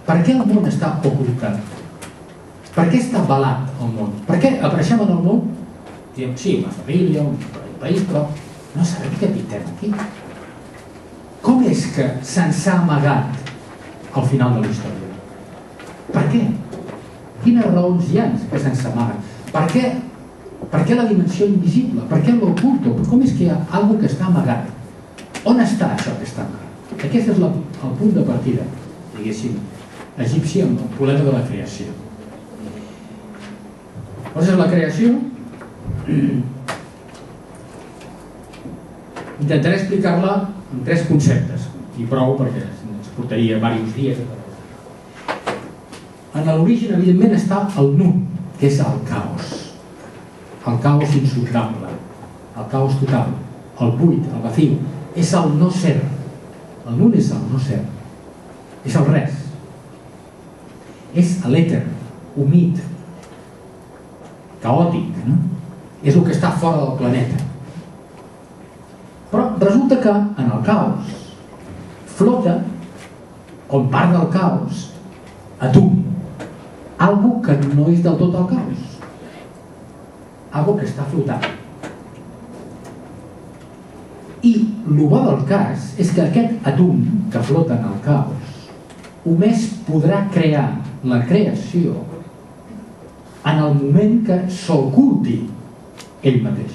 Per què el món està ocultat? Per què està velat el món? Per què apareixem en el món? Diem, sí, una família, un país, però no sabem què pintem aquí. Com és que se'ns ha amagat al final de la història? Per què? Quines raons hi ha que se'ns amaguen? Per què la dimensió invisible? Per què l'oculto? Com és que hi ha alguna que està amagat? On està això que està amagat? Aquest és el punt de partida, diguéssim, egipci amb el problema de la creació. Llavors, la creació intentaré explicar-la en 3 conceptes, i prou perquè ens portaria diversos dies. En l'origen, evidentment, està el Nun, que és el caos insuperable, el caos total, el buit, el vacío, és el no ser. El Nun és el no ser, és el res, és l'èter, humit, caòtic, no? És el que està fora del planeta. Però resulta que en el caos flota, com part del caos, Atum, algo que no és del tot el caos, algo que està flotant. I el bo del cas és que aquest Atum que flota en el caos només podrà crear la creació en el moment que s'oculti ell mateix.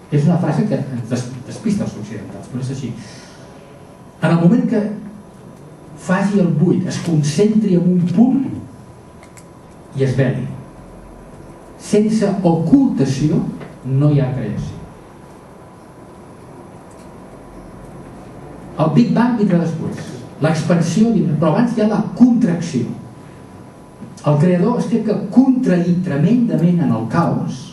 És una frase que ens despista els occidentals, però és així. En el moment que faci el buit, es concentri en un punt i es veli. Sense ocultació no hi ha creació. El Big Bang vindrà després, l'expansió vindrà, però abans hi ha la contracció. El creador es té que contrair tremendament en el caos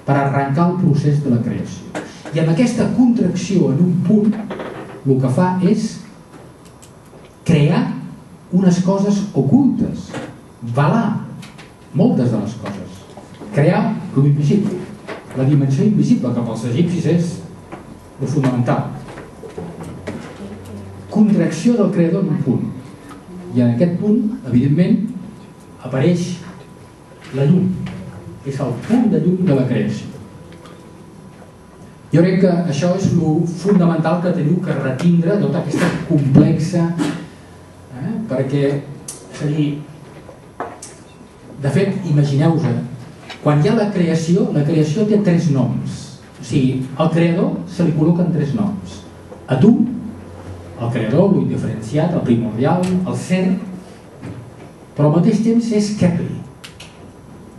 per arrencar el procés de la creació. I amb aquesta contracció en un punt, el que fa és crear unes coses ocultes, valar moltes de les coses, crear l'invisible, la dimensió invisible, que pels egipcis és el fundamental. Contracció del creador en un punt, i en aquest punt, evidentment, apareix la llum, que és el punt de llum de la creació. Jo crec que això és el fundamental que teniu que retindre tota aquesta complexa, perquè, és a dir, de fet, imagineu-vos, quan hi ha la creació té 3 noms. O sigui, al creador se li col·loquen 3 noms. A tu, el creador, l'indiferenciat, el primordial, el ser, però al mateix temps és Kepri.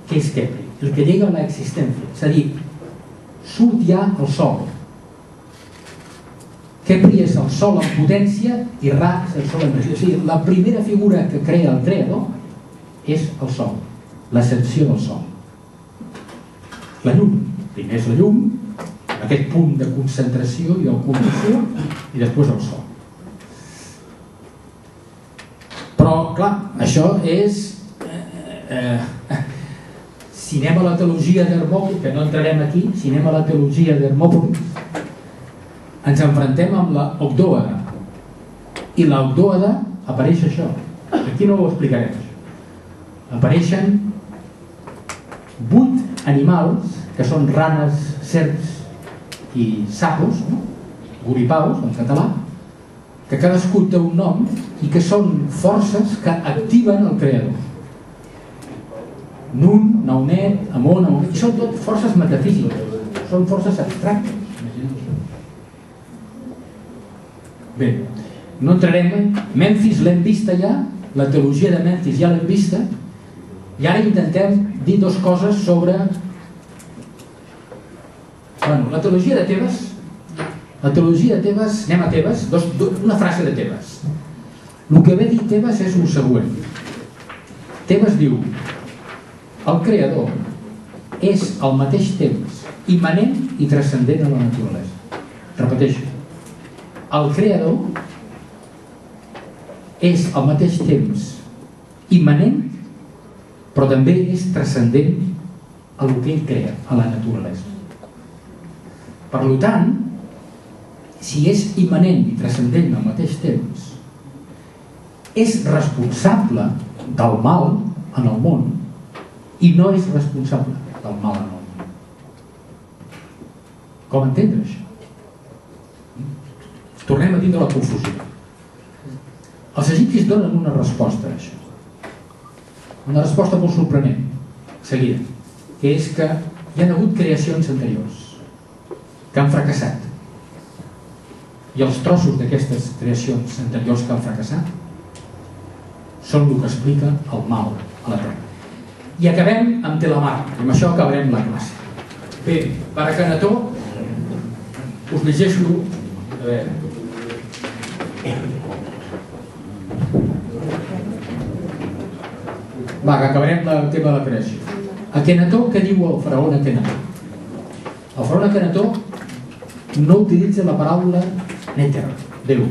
Què és Kepri? El que llega a l'existència. És a dir, surt ja el sol. Kepri és el sol en potència i Ra és el sol en pressió. O sigui, la primera figura que crea el creador és el sol, l'ascensió del sol. La llum. Primer és la llum, aquest punt de concentració i d'ocultació, i després el sol. Però, clar, això és... Si anem a la teologia d'Hermòpolis, que no entrarem aquí, si anem a la teologia d'Hermòpolis, ens enfrontem amb la Ogdòada. I la Ogdòada apareix això. Aquí no ho explicarem, això. Apareixen 8 animals, que són ranes, serps i sapos, no? Goripaus, en català, que cadascú té un nom i que són forces que activen el creador. Nun, Naunet, Amon, i són tot forces metafísiques, són forces abstractes. Bé, no entrarem en Memphis, l'hem vista ja, la teologia de Memphis ja l'hem vista, i ara intentem dir 2 coses sobre... Bueno, la teologia de Tebes, anem a Tebes, una frase de Tebes. El que ve dir Tebes és el següent. Tebes diu: el creador és al mateix temps immanent i transcendent a la naturalesa. Repeteixo. El creador és al mateix temps immanent, però també és transcendent a el que ell crea, a la naturalesa. Per tant, si és immanent i transcendent al mateix temps, és responsable del mal en el món i no és responsable del mal en el món. Com entendre això? Tornem a tindre la confusió. Els egipcis donen una resposta a això. Una resposta molt sorprenent, seguida, que és que hi ha hagut creacions anteriors que han fracassat. I els trossos d'aquestes creacions anteriors que han fracassat són el que explica el mal a la Terra. I acabem amb Telamar, i amb això acabarem la classe. Bé, per Akenató us llegeixo... A veure... Va, que acabarem el tema de la creació. Akenató, què diu el faraó Akenató? El faraó Akenató no utilitza la paraula néter, Déu,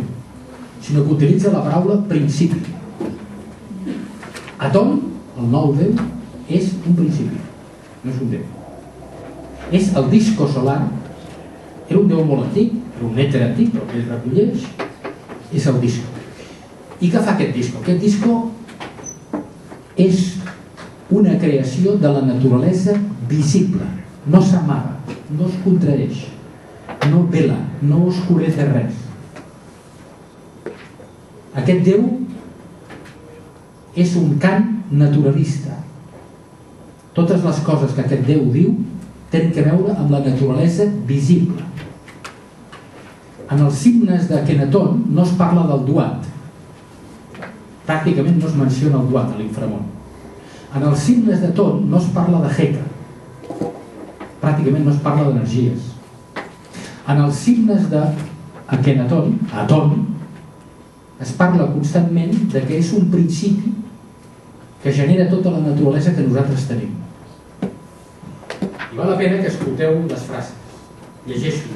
sinó que utilitza la paraula principi. Aton, el nou Déu, és un principi, no és un Déu. És el disco solar, era un Déu molt antic, era un néter antic, però que ell recolleix, és el disco. I què fa aquest disco? Aquest disco és una creació de la naturalesa visible, no s'amaga, no es contraeix, no vela, no oscurece res. Aquest Déu és un cant naturalista. Totes les coses que aquest Déu diu tenen que veure amb la naturalesa visible. En els himnes d'Akenaton no es parla del duat. Pràcticament no es menciona el duat a l'inframón. En els himnes de Ton no es parla de Heka. Pràcticament no es parla d'energies. En els himnes d'Akenaton, Aton, es parla constantment de que és un principi que genera tota la naturalesa que nosaltres tenim. I val la pena que escolteu les frases. Llegeixo,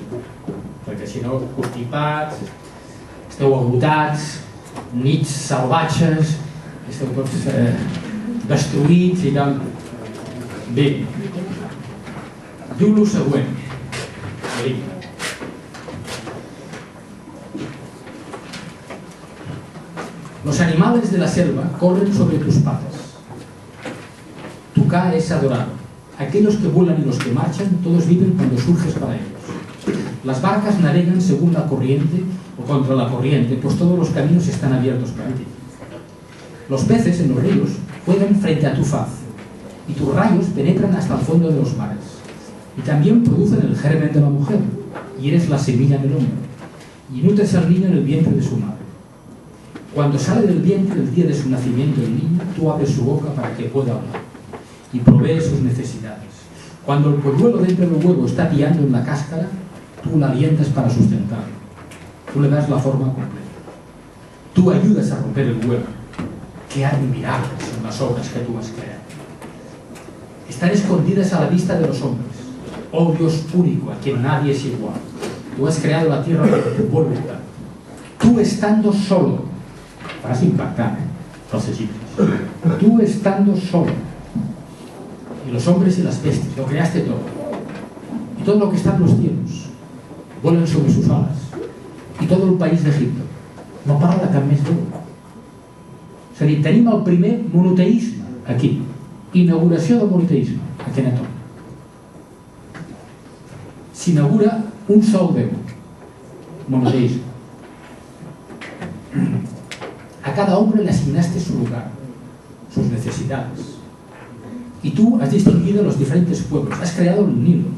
perquè si no, constipats, esteu agotats, nits salvatges, esteu tots destruïts i tal. Bé, diu lo següent. Los animales de la selva corren sobre tus patas. Tu Ka es adorado. Aquellos que vuelan y los que marchan, todos viven cuando surges para ellos. Las barcas navegan según la corriente o contra la corriente, pues todos los caminos están abiertos para ti. Los peces en los ríos juegan frente a tu faz, y tus rayos penetran hasta el fondo de los mares. Y también producen el germen de la mujer, y eres la semilla del hombre, y nutres al niño en el vientre de su madre. Cuando sale del vientre el día de su nacimiento el niño, tú abres su boca para que pueda hablar, y provee sus necesidades. Cuando el polluelo dentro del huevo está piando en la cáscara, tú la alientas para sustentarlo. Tú le das la forma completa. Tú ayudas a romper el huevo. ¡Qué admirables son las obras que tú has creado! Están escondidas a la vista de los hombres. Oh Dios único, a quien nadie es igual. Tú has creado la tierra por tu voluntad. Tú estando solo. Frase impactante, los egipcios. Tú estando solo. Y los hombres y las bestias, lo creaste todo. Y todo lo que está en los cielos vuelan sobre sus alas. I tot el país d'Egipte no parla cap més Déu. És a dir, tenim el primer monoteisme aquí, inauguració del monoteisme a Akhenaton. S'inaugura un sol Déu, monoteisme. A cada hombre le asignaste su lugar, sus necesidades, y tú has distinguido los diferentes pueblos, has creado el Nilo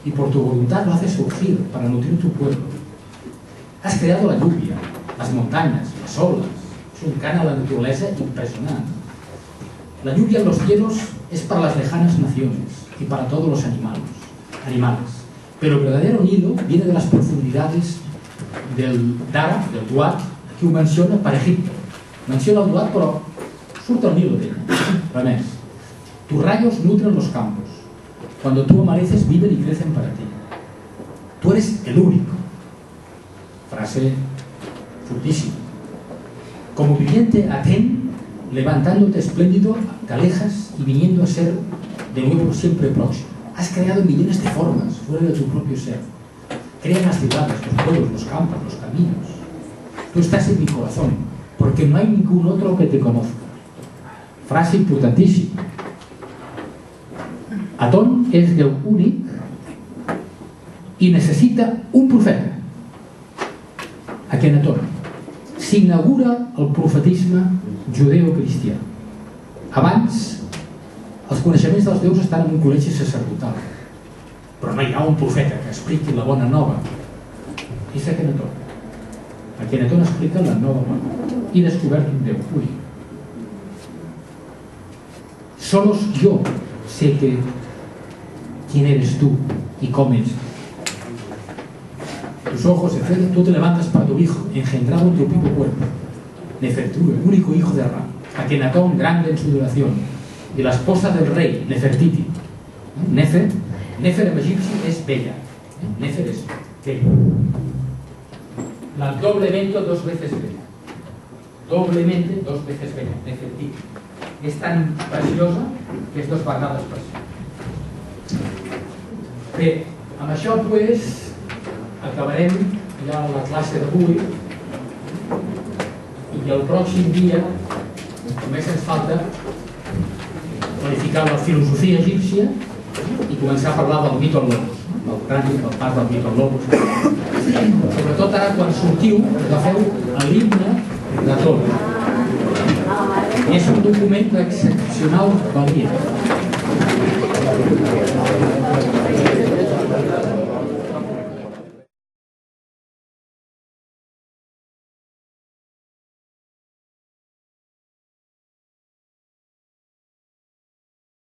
y por tu voluntad lo haces surgir para nutrir tu pueblo. Has creado la lluvia, las montañas, las olas. Es un cant a la naturaleza impresionante. La lluvia en los cielos es para las lejanas naciones y para todos los animales. Pero el verdadero Nilo viene de las profundidades del Dara, del Duat. Aquí ho menciona per Egipte. Menciona el Duat, però surt el Nilo d'ell. Res més. Tus rayos nutren los campos. Cuando tú amaneces, viven y crecen para ti. Tú eres el único. Frase fuertísima. Como viviente Aten, levantándote espléndido, te alejas y viniendo a ser de nuevo siempre próximo. Has creado millones de formas fuera de tu propio ser. Creas las ciudades, los pueblos, los campos, los caminos. Tú estás en mi corazón, porque no hay ningún otro que te conozca. Frase importantísima. Aton és Déu únic i necessita un profeta. Akhenaton. S'inaugura el profetisme judeo-cristià. Abans, els coneixements dels déus estan en un col·legi sacerdotal, però no hi ha un profeta que expliqui la bona nova. És Akhenaton. Akhenaton explica la nova bona i descobert un Déu únic. Solos yo sé quién eres tú y cómo eres tú. Tus ojos, etc. Tú te levantas para tu hijo, engendrado en tu propio cuerpo. Nefertru, el único hijo de Ra. Akhenaton, grande en su duración. Y la esposa del rey, Nefertiti. Nefer en egipci es bella. Nefer es bella. La doblemente dos veces bella. Doblemente dos veces bella. Nefertiti. És tan preciosa que és dos vegades preciosa. Bé, amb això pues acabarem ja la classe d'avui i el pròxim dia només ens falta planificar la filosofia egípcia i començar a parlar del mito al logos, del trànsit, del pas del mito al logos. Sobretot ara quan sortiu agafeu l'himne de tot. I és un document excepcional valia.